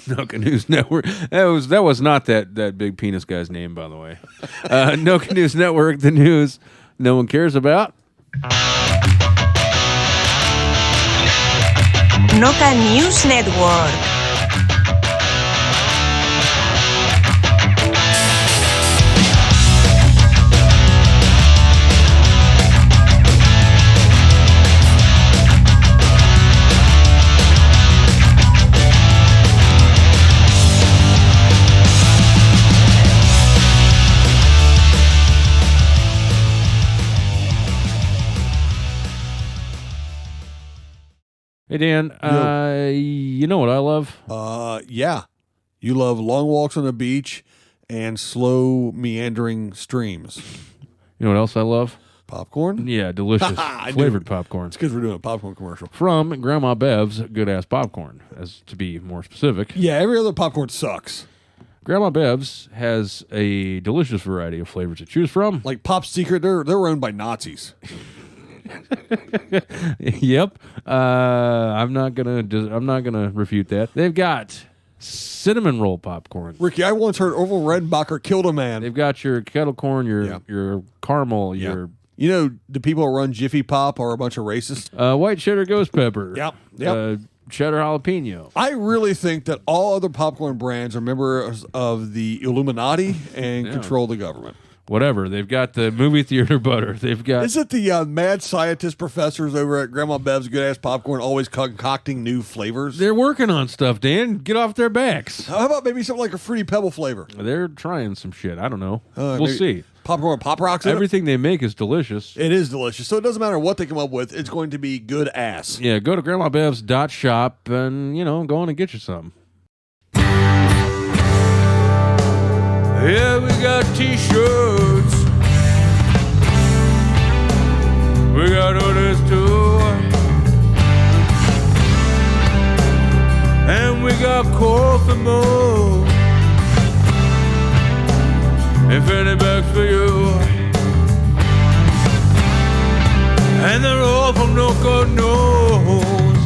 Noka News Network. That was not that big penis guy's name, by the way. Noka News Network, the news no one cares about. Noka News Network. Hey, Dan, you know what I love? Yeah. You love long walks on the beach and slow meandering streams. You know what else I love? Popcorn? Yeah, delicious flavored popcorn. It's because we're doing a popcorn commercial. From Grandma Bev's good-ass popcorn, as to be more specific. Yeah, every other popcorn sucks. Grandma Bev's has a delicious variety of flavors to choose from. Like Pop Secret, they're owned by Nazis. Yep. I'm not gonna refute that. They've got cinnamon roll popcorn. Ricky, I once heard Orville Redenbacher killed a man. They've got your kettle corn, your caramel, your You know, the people who run Jiffy Pop are a bunch of racists. white cheddar ghost pepper. Yep. Cheddar jalapeno. I really think that all other popcorn brands are members of the Illuminati and control the government. Whatever. They've got the movie theater butter. They've got. Is it the mad scientist professors over at Grandma Bev's Good Ass Popcorn always concocting new flavors? They're working on stuff, Dan. Get off their backs. How about maybe something like a Fruity Pebble flavor? They're trying some shit. I don't know. We'll see. Popcorn Pop Rocks in it? Everything they make is delicious. It is delicious. So it doesn't matter what they come up with. It's going to be good ass. Yeah, go to grandmabevs.shop and, go on and get you some. Yeah, we got t-shirts. We got others too. And we got coffee mug. And fanny bags for you. And they're all from Noka News.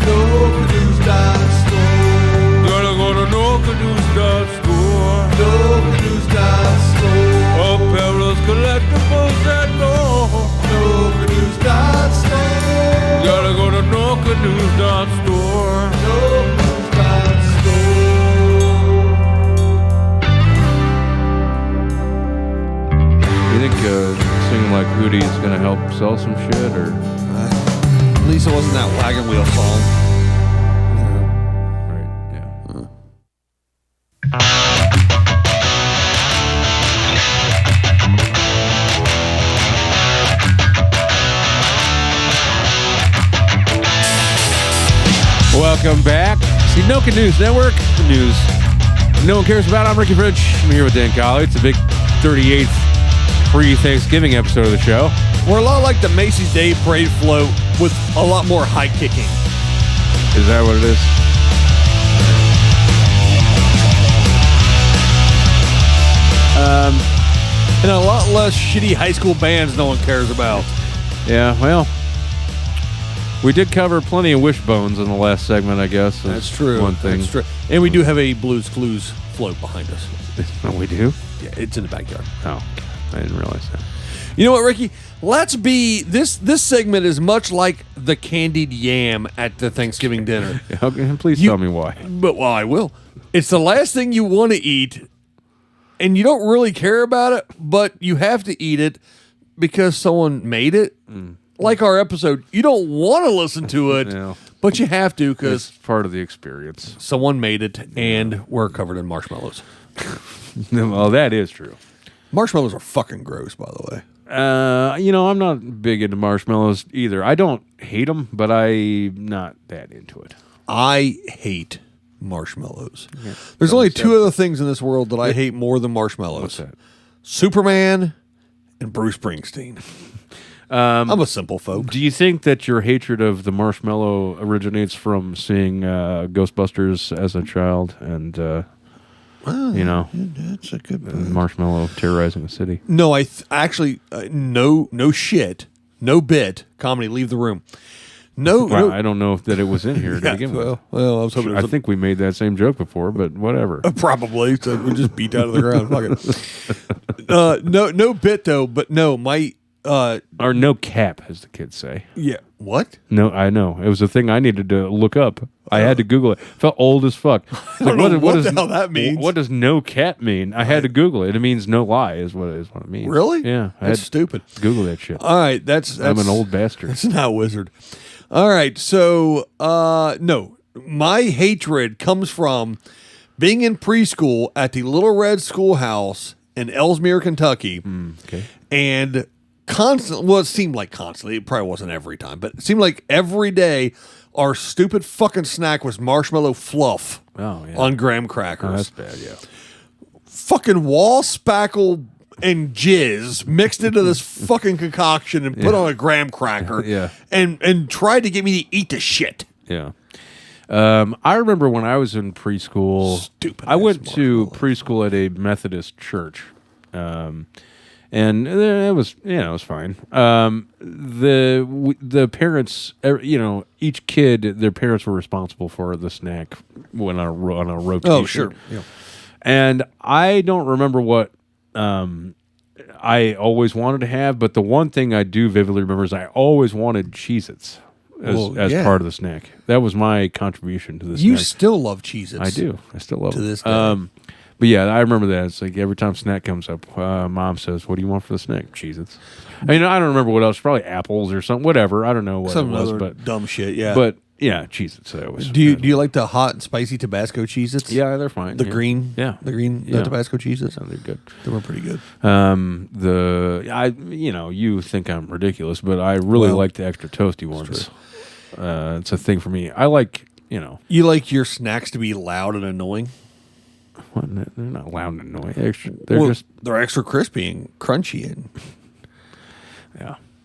Noka News.store. Gotta go to NokaNews.store. NokaNews.store. Apparel's collectibles and more. NokaNews.store. Gotta go to NokaNews.store. NokaNews.store. You think singing like Hootie is gonna help sell some shit, or? At least it wasn't that wagon wheel song. Right, yeah. Welcome back. See, Noka News Network, the news no one cares about. I'm Ricky Fridge. I'm here with Dan Colley. It's a big 38th pre-Thanksgiving episode of the show. We're a lot like the Macy's Day Parade float with a lot more high kicking. Is that what it is? And a lot less shitty high school bands no one cares about. Yeah, well, we did cover plenty of wishbones in the last segment, I guess. That's true. One thing. That's true. And we do have a Blues Clues float behind us. Oh, we do? Yeah, it's in the backyard. Oh, I didn't realize that. You know what, Ricky? Let's be this segment is much like the candied yam at the Thanksgiving dinner. Okay, please tell me why. But I will. It's the last thing you want to eat, and you don't really care about it, but you have to eat it because someone made it. Like our episode, you don't want to listen to it, but you have to because it's part of the experience. Someone made it, and we're covered in marshmallows. Well, that is true. Marshmallows are fucking gross, by the way. I'm not big into marshmallows either. I don't hate them, but I'm not that into it. I hate marshmallows. Yeah. There's only two other things in this world that I hate more than marshmallows. What's that? Superman and Bruce Springsteen. I'm a simple folk. Do you think that your hatred of the marshmallow originates from seeing Ghostbusters as a child and, that's a good point. Marshmallow terrorizing the city? No, actually, no shit, no bit. Comedy, leave the room. No, I don't know if that it was in here to begin with. Well, I was hoping. I think we made that same joke before, but whatever. Probably. So we just beat out of the ground. Fuck it. No bit though. But no, my or no cap, as the kids say. Yeah. What? No, I know it was a thing I needed to look up. I had to Google it. Felt old as fuck. I don't know what the hell that means. What does no cap mean? I had to Google it. It means no lie is what it means. Really? Yeah. That's stupid. Google that shit. All right. That's I'm an old bastard. That's not wizard. All right. So, no, my hatred comes from being in preschool at the Little Red Schoolhouse in Ellesmere, Kentucky. Okay. And it seemed like constantly. It probably wasn't every time, but it seemed like every day our stupid fucking snack was marshmallow fluff on graham crackers. Oh, that's bad, yeah. Fucking wall spackle and jizz mixed into this fucking concoction and put on a graham cracker and tried to get me to eat the shit. Yeah. I remember when I was in preschool, I went to preschool at a Methodist church. And it was, it was fine. The parents, each kid, their parents were responsible for the snack on a rotation. Oh, sure. Yeah. And I don't remember what I always wanted to have, but the one thing I do vividly remember is I always wanted Cheez-Its as part of the snack. That was my contribution to this snack. You still love Cheez-Its. I do. I still love to it. this day. But yeah, I remember that. It's like every time snack comes up, Mom says, "What do you want for the snack?" Cheez-Its. I mean, I don't remember what else. Probably apples or something. Whatever. I don't know what Some it was, other but dumb shit. Yeah. But yeah, Cheez-Its. Do you like the hot and spicy Tabasco Cheez-Its? Yeah, they're fine. The green. Yeah, the green Tabasco Cheez-Its. They're good. They were pretty good. You think I'm ridiculous, but I really like the extra toasty ones. It's a thing for me. I like. You like your snacks to be loud and annoying. Well, they're not loud and annoying. They're extra crispy and crunchy and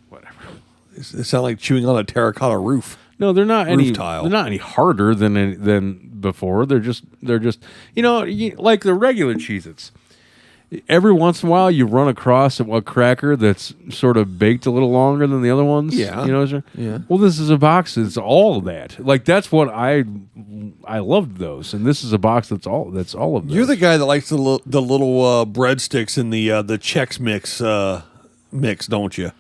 whatever. They sound like chewing on a terracotta roof. No, they're not any. Tile. They're not any harder than before. They're just like the regular Cheez-Its. Every once in a while, you run across a cracker that's sort of baked a little longer than the other ones. Yeah, yeah. Well, this is a box that's all of that. Like that's what I loved those, and this is a box that's all of those. You're the guy that likes the little breadsticks in the Chex mix, don't you?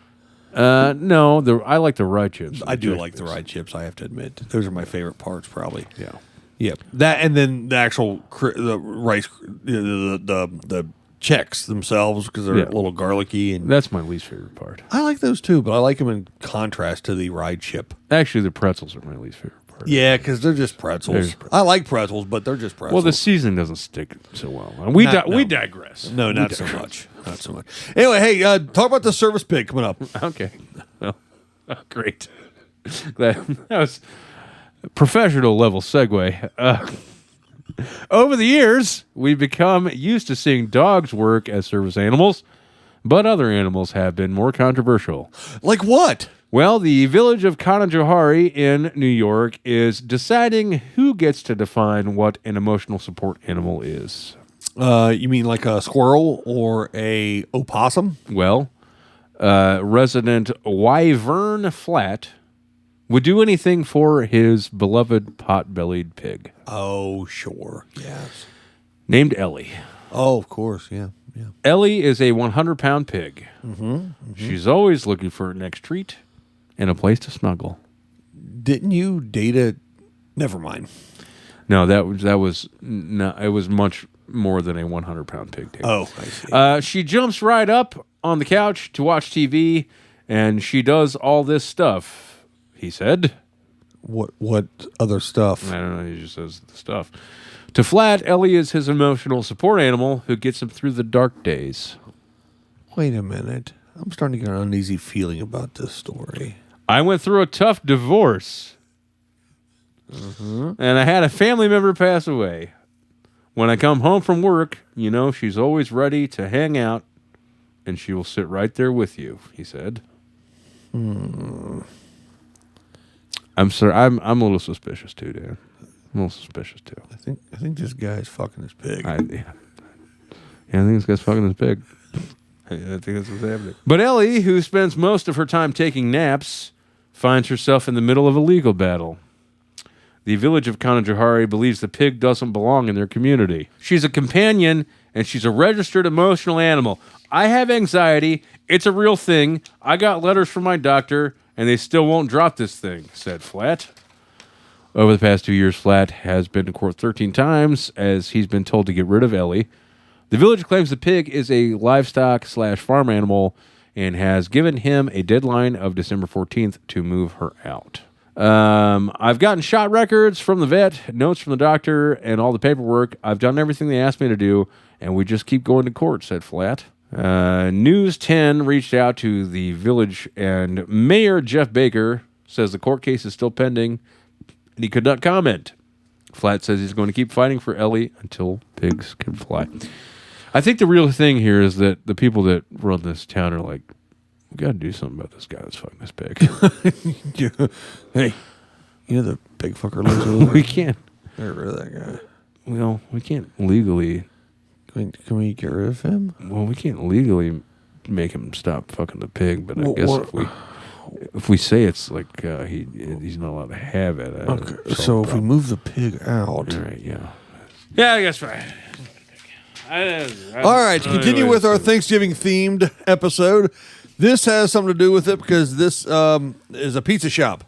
No, I like the rye chips. I do like the rye chips. I have to admit, those are my favorite parts, probably. Yeah. Yep. That and then the actual the rice, the Chex themselves because they're a little garlicky, and that's my least favorite part. I like those too, but I like them in contrast to the rye chip. Actually, the pretzels are my least favorite part. Yeah, because they're just pretzels. I like pretzels, but they're just pretzels. Well, the seasoning doesn't stick so well. We digress. No, not so much. Not so much. Anyway, hey, talk about the service pig coming up. Okay. Well, great. That was a professional level segue. Over the years, we've become used to seeing dogs work as service animals, but other animals have been more controversial. Like what? Well, the village of Kanajohari in New York is deciding who gets to define what an emotional support animal is. You mean like a squirrel or a opossum? Well, resident Wyvern Flat would do anything for his beloved pot-bellied pig. Oh, sure. Yes. Named Ellie. Oh, of course. Yeah. Ellie is a 100-pound pig. She's always looking for her next treat and a place to snuggle. Didn't you date a... Never mind. No, that was no. It was much more than a 100-pound pig. David. Oh, I see. She jumps right up on the couch to watch TV, and she does all this stuff. He said. What other stuff? I don't know. He just says the stuff. To Flat, Ellie is his emotional support animal who gets him through the dark days. Wait a minute. I'm starting to get an uneasy feeling about this story. I went through a tough divorce. And I had a family member pass away. When I come home from work, she's always ready to hang out, and she will sit right there with you, he said. I'm sorry. I'm a little suspicious too, Dan. I'm a little suspicious too. I think this guy's fucking his pig. I think this guy's fucking his pig. I think that's what's happening. But Ellie, who spends most of her time taking naps, finds herself in the middle of a legal battle. The village of Kanajahari believes the pig doesn't belong in their community. She's a companion, and she's a registered emotional animal. I have anxiety. It's a real thing. I got letters from my doctor, and they still won't drop this thing, said Flat. Over the past 2 years, Flat has been to court 13 times, as he's been told to get rid of Ellie. The village claims the pig is a livestock/farm animal and has given him a deadline of December 14th to move her out. I've gotten shot records from the vet, notes from the doctor, and all the paperwork. I've done everything they asked me to do, and we just keep going to court, said Flat. News 10 reached out to the village, and Mayor Jeff Baker says the court case is still pending, and he could not comment. Flat says he's going to keep fighting for Ellie until pigs can fly. I think the real thing here is that the people that run this town are like, we got to do something about this guy that's fucking this pig. Hey, the pig fucker lives over. We can't. Get rid of that guy. Well, we can't legally. Can we get rid of him? Well, we can't legally make him stop fucking the pig, but I guess if we say it's like he's not allowed to have it. Okay, so if we move the pig out. All right, yeah. Yeah, I guess right. All right, to continue with our Thanksgiving-themed episode, this has something to do with it because this is a pizza shop.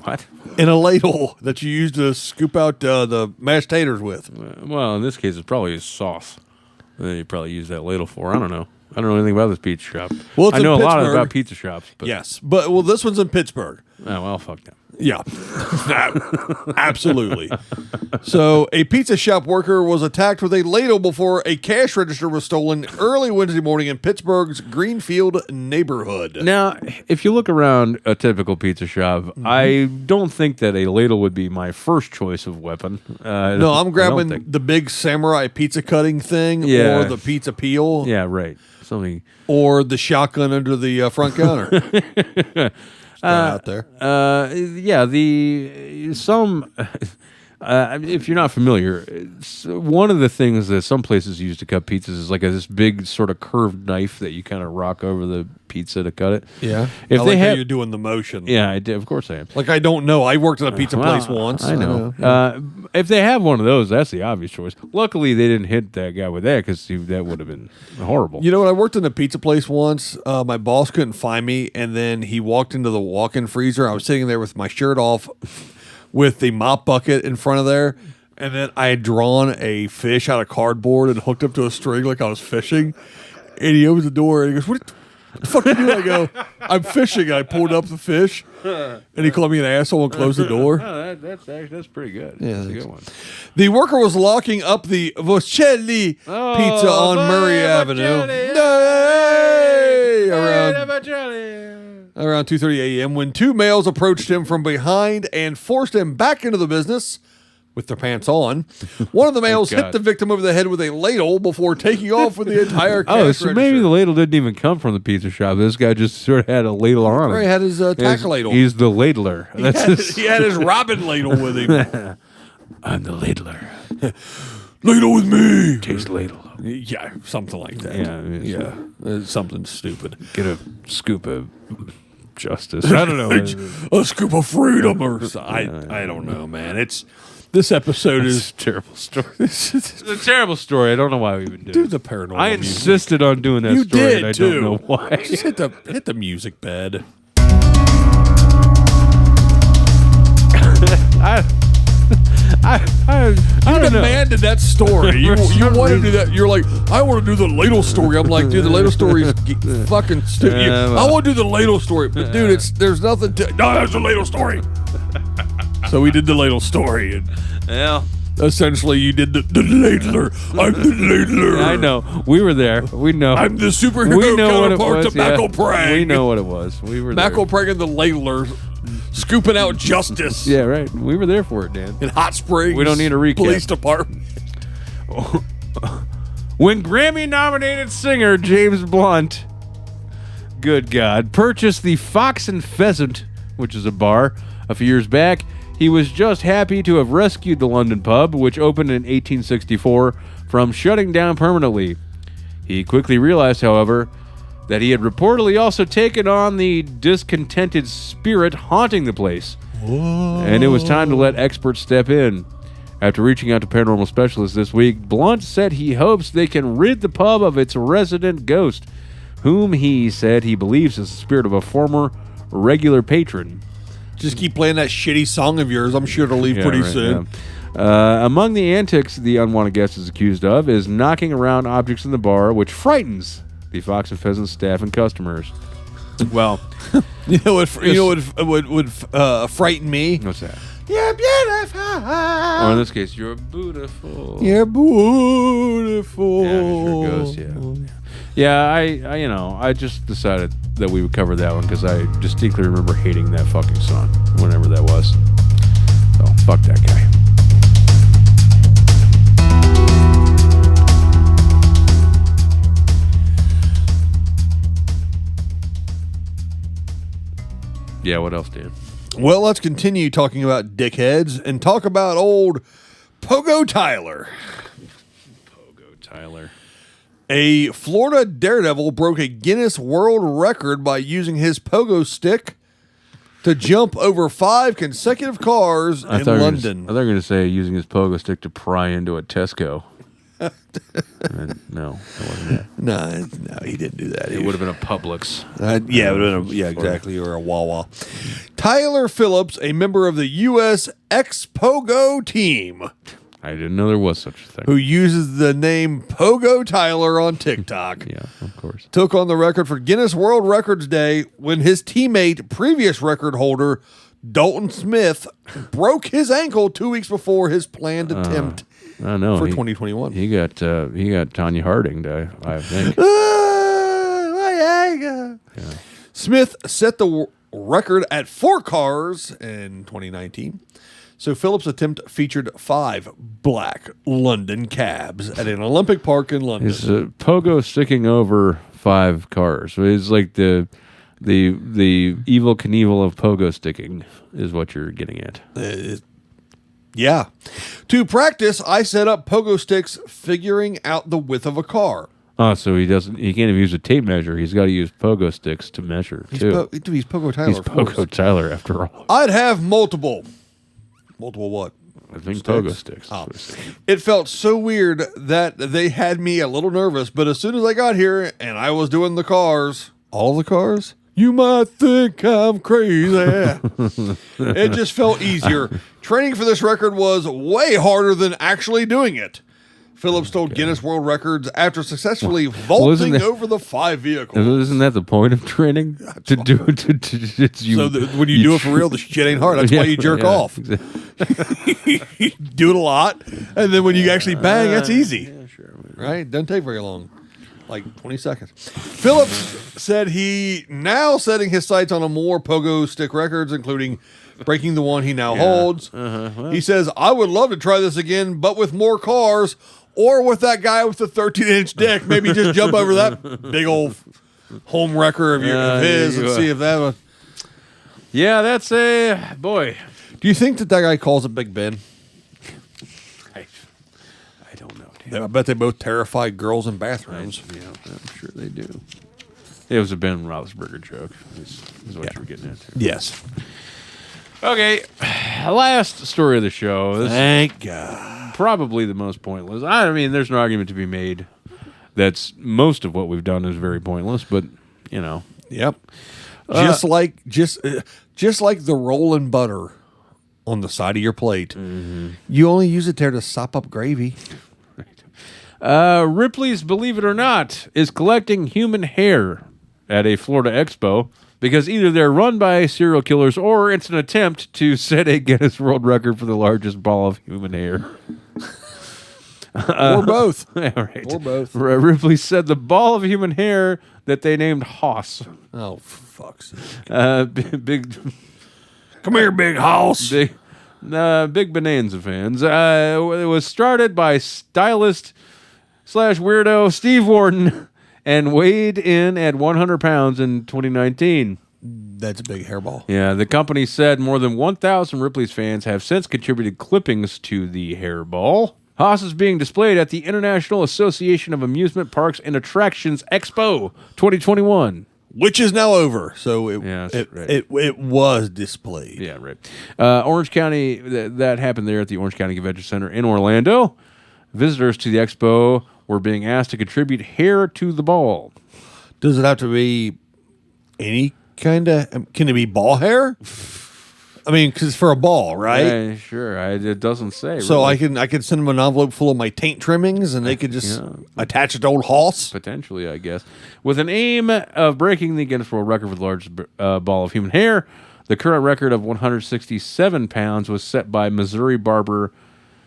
What? In a ladle that you use to scoop out the mashed taters with. Well, in this case, it's probably a sauce. Then you probably use that ladle for. I don't know. I don't know anything about this pizza shop. Well, it's I know in a lot Pittsburgh. about pizza shops. But Yes, but this one's in Pittsburgh. Oh, well, fuck them. Yeah, absolutely. So a pizza shop worker was attacked with a ladle before a cash register was stolen early Wednesday morning in Pittsburgh's Greenfield neighborhood. Now, if you look around a typical pizza shop, I don't think that a ladle would be my first choice of weapon. No, I'm grabbing the big samurai pizza cutting thing or the pizza peel. Yeah, right. Something. Or the shotgun under the front counter. Out there. If you're not familiar, one of the things that some places use to cut pizzas is like this big sort of curved knife that you kind of rock over the pizza to cut it. Yeah. If how you're doing the motion. Yeah, of course I am. Like I don't know. I worked at a pizza place once. I know. If they have one of those, that's the obvious choice. Luckily, they didn't hit that guy with that because that would have been horrible. You know, when I worked in a pizza place once, my boss couldn't find me, and then he walked into the walk-in freezer. I was sitting there with my shirt off with the mop bucket in front of there, and then I had drawn a fish out of cardboard and hooked up to a string like I was fishing, and he opens the door and he goes, what the fuck you doing? I go, I'm fishing. I pulled up the fish, and he called me an asshole and closed the door. Oh, that's pretty good. Yeah, that's a good one. The worker was locking up the Vocelli pizza on Murray Avenue. Around 2:30 a.m. when two males approached him from behind and forced him back into the business with their pants on. One of the males hit the victim over the head with a ladle before taking off with the entire cash register. Maybe the ladle didn't even come from the pizza shop. This guy just sort of had a ladle on him. He had his tack ladle. He's the ladler. He had his Robin ladle with him. I'm the ladler. Ladle with me. Taste ladle. Yeah, something like that. Yeah. It's something stupid. Get a scoop of justice. I don't know. A scoop of freedom or I don't know, man. This episode is a terrible story. It's a terrible story. I don't know why we even do the paranormal. I insisted on doing that you story, did and I too. don't know why. Just hit the music bed. I don't demanded that story. You want to do that. You're like, I want to do the ladle story. I'm like, dude, the ladle story is fucking stupid. I want to do the ladle story, but dude, there's nothing to. No, there's a ladle story. So we did the ladle story. Well, Essentially, you did the ladler. I'm the ladler. I know. We were there. We know. I'm the superhero we know what it counterpart was. to Mackleprag. We know what it was. We were there. Mackleprag and the ladler scooping out justice. Yeah, right. We were there for it, Dan. In Hot Springs. We don't need a recap. Police department. When Grammy-nominated singer James Blunt, good God, purchased the Fox and Pheasant, which is a bar, a few years back, he was just happy to have rescued the London pub, which opened in 1864, from shutting down permanently. He quickly realized, however, that he had reportedly also taken on the discontented spirit haunting the place. Whoa. And it was time to let experts step in. After reaching out to paranormal specialists this week, Blunt said he hopes they can rid the pub of its resident ghost, whom he said he believes is the spirit of a former regular patron. Just keep playing that shitty song of yours. I'm sure it'll leave pretty soon. Yeah. Among the antics the unwanted guest is accused of is knocking around objects in the bar, which frightens the Fox and Pheasant staff and customers. Well, you know what would frighten me? What's that? You're beautiful. Or in this case, you're beautiful. You're beautiful. Yeah, sure goes, yeah. I just decided that we would cover that one because I distinctly remember hating that fucking song whenever that was. So, fuck that guy. Yeah, what else, Dan? Well, let's continue talking about dickheads and talk about old Pogo Tyler. Pogo Tyler. A Florida daredevil broke a Guinness World Record by using his pogo stick to jump over 5 consecutive cars in London. I thought you were going to say using his pogo stick to pry into a Tesco. No, that wasn't that. No, he didn't do that. It would have been a Publix. Exactly, or a Wawa. Tyler Phillips, a member of the U.S. X-Pogo team, I didn't know there was such a thing. who uses the name Pogo Tyler on TikTok. Yeah, of course. Took on the record for Guinness World Records Day when his teammate, previous record holder, Dalton Smith, broke his ankle 2 weeks before his planned attempt I know for 2021. He got Tanya Harding, I think. Yeah. Smith set the record at 4 cars in 2019. So Phillips' attempt featured 5 black London cabs at an Olympic park in London. Is pogo sticking over 5 cars? So it's like the evil Knievel of pogo sticking is what you're getting at. Yeah. To practice, I set up pogo sticks figuring out the width of a car. Oh, so he can't even use a tape measure. He's got to use pogo sticks to measure, too. He's Pogo Tyler. He's Pogo Tyler, after all. I'd have multiple. Multiple what? I think pogo sticks. Oh. It felt so weird that they had me a little nervous, but as soon as I got here and I was doing the cars, all the cars, you might think I'm crazy. It just felt easier. Training for this record was way harder than actually doing it. Phillips told Guinness World Records after successfully vaulting over the 5 vehicles. Isn't that the point of training? So when you do it for real, the shit ain't hard. That's why you jerk off. Exactly. You do it a lot, and then when you actually bang, that's easy. Yeah, sure. Right? Doesn't take very long. Like 20 seconds. Phillips said he now setting his sights on a more pogo stick records, including breaking the one he now holds. He says, I would love to try this again, but with more cars or with that guy with the 13-inch dick. Maybe just jump over that big old home wrecker of his and see if that one. Yeah, that's a boy. Do you think that guy calls it Big Ben? I don't know. Dan. I bet they both terrify girls in bathrooms. Yeah, I'm sure they do. It was a Ben Roethlisberger joke. Is what you were getting at there. Yes. Okay, last story of the show. Thank God. Probably the most pointless. I mean, there's an argument to be made that's most of what we've done is very pointless, but you know. Yep. Just like the rolling butter on the side of your plate. Mm-hmm. You only use it there to sop up gravy. Ripley's Believe It or Not is collecting human hair at a Florida expo. because either they're run by serial killers or it's an attempt to set a Guinness World Record for the largest ball of human hair. Or both. Yeah, right. Or both. Ripley said the ball of human hair that they named Hoss. Oh, for fuck's sake. Big Come here, big house. big Bonanza fans. It was started by stylist / weirdo Steve Warden and weighed in at 100 pounds in 2019. That's a big hairball. Yeah, the company said more than 1,000 Ripley's fans have since contributed clippings to the hairball. Haas is being displayed at the International Association of Amusement Parks and Attractions Expo 2021. Which is now over. So it was displayed. Yeah, right. Orange County, that happened there at the Orange County Convention Center in Orlando. Visitors to the expo were being asked to contribute hair to the ball. Does it have to be any kind of... Can it be ball hair? I mean, because it's for a ball, right? Yeah, sure. It doesn't say. So really. I could send them an envelope full of my taint trimmings, and they could just attach it to old Hoss. Potentially, I guess. With an aim of breaking the Guinness World Record for the largest ball of human hair, the current record of 167 pounds was set by Missouri barber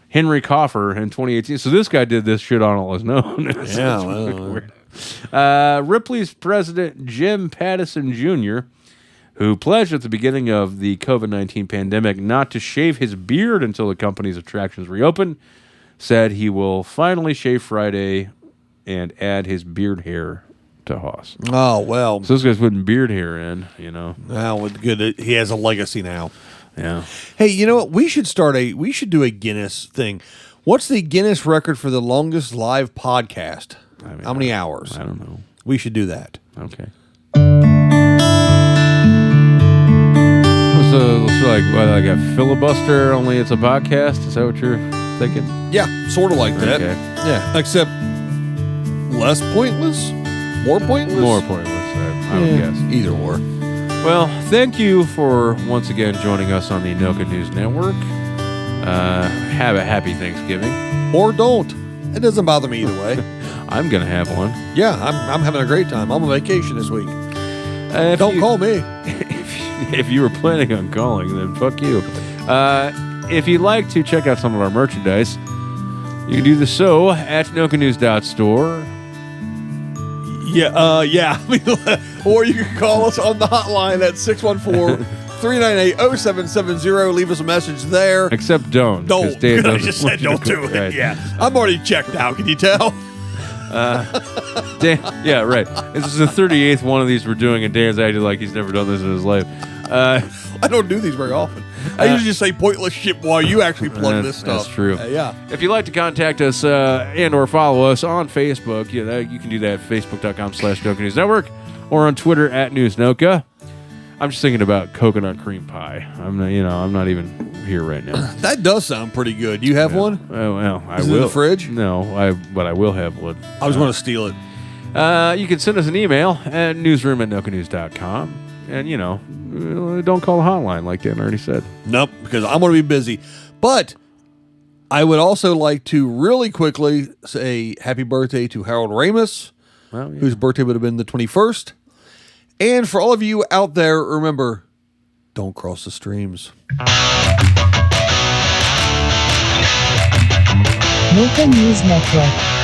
Henry Coffer in 2018. So this guy did this shit on all his own. Yeah, well, Ripley's president, Jim Pattison Jr., who pledged at the beginning of the COVID-19 pandemic not to shave his beard until the company's attractions reopen, said he will finally shave Friday and add his beard hair to Hoss. Oh, well. So this guy's putting beard hair in, you know. Well, good. He has a legacy now. Yeah. Hey, you know what? We should do a Guinness thing. What's the Guinness record for the longest live podcast? How many hours? I don't know. We should do that. Okay. So it's like a filibuster, only it's a podcast? Is that what you're thinking? Yeah, sort of like that. Okay. Yeah, except less pointless? More pointless? More pointless, I would guess. Either or. Well, thank you for once again joining us on the Noka News Network. Have a happy Thanksgiving. Or don't. It doesn't bother me either way. I'm going to have one. Yeah, I'm having a great time. I'm on vacation this week. Don't call me. If you were planning on calling, then fuck you. If you'd like to check out some of our merchandise, you can do the so at nokanews.store. Yeah. Or you can call us on the hotline at 614-398-0770. Leave us a message there. Except don't. Don't. Dave I just said don't do it. Right. Yeah. I'm already checked out. Can you tell? Dan, yeah, right. This is the 38th one of these we're doing, and Dan's acted like he's never done this in his life. I don't do these very often. I usually just say pointless shit while you actually plug this stuff. That's true. Yeah. If you'd like to contact us and or follow us on Facebook, you can do that at facebook.com/Noka News Network or on Twitter at NewsNoka. I'm just thinking about coconut cream pie. I'm not even here right now. That does sound pretty good. You have one? Oh, well, I Is will. it in the fridge? No, but I will have one. I was going to steal it. You can send us an email at newsroom@nokanews.com. And, don't call the hotline like Dan already said. Nope, because I'm going to be busy. But I would also like to really quickly say happy birthday to Harold Ramus, whose birthday would have been the 21st. And for all of you out there, remember, don't cross the streams. Noka News Network.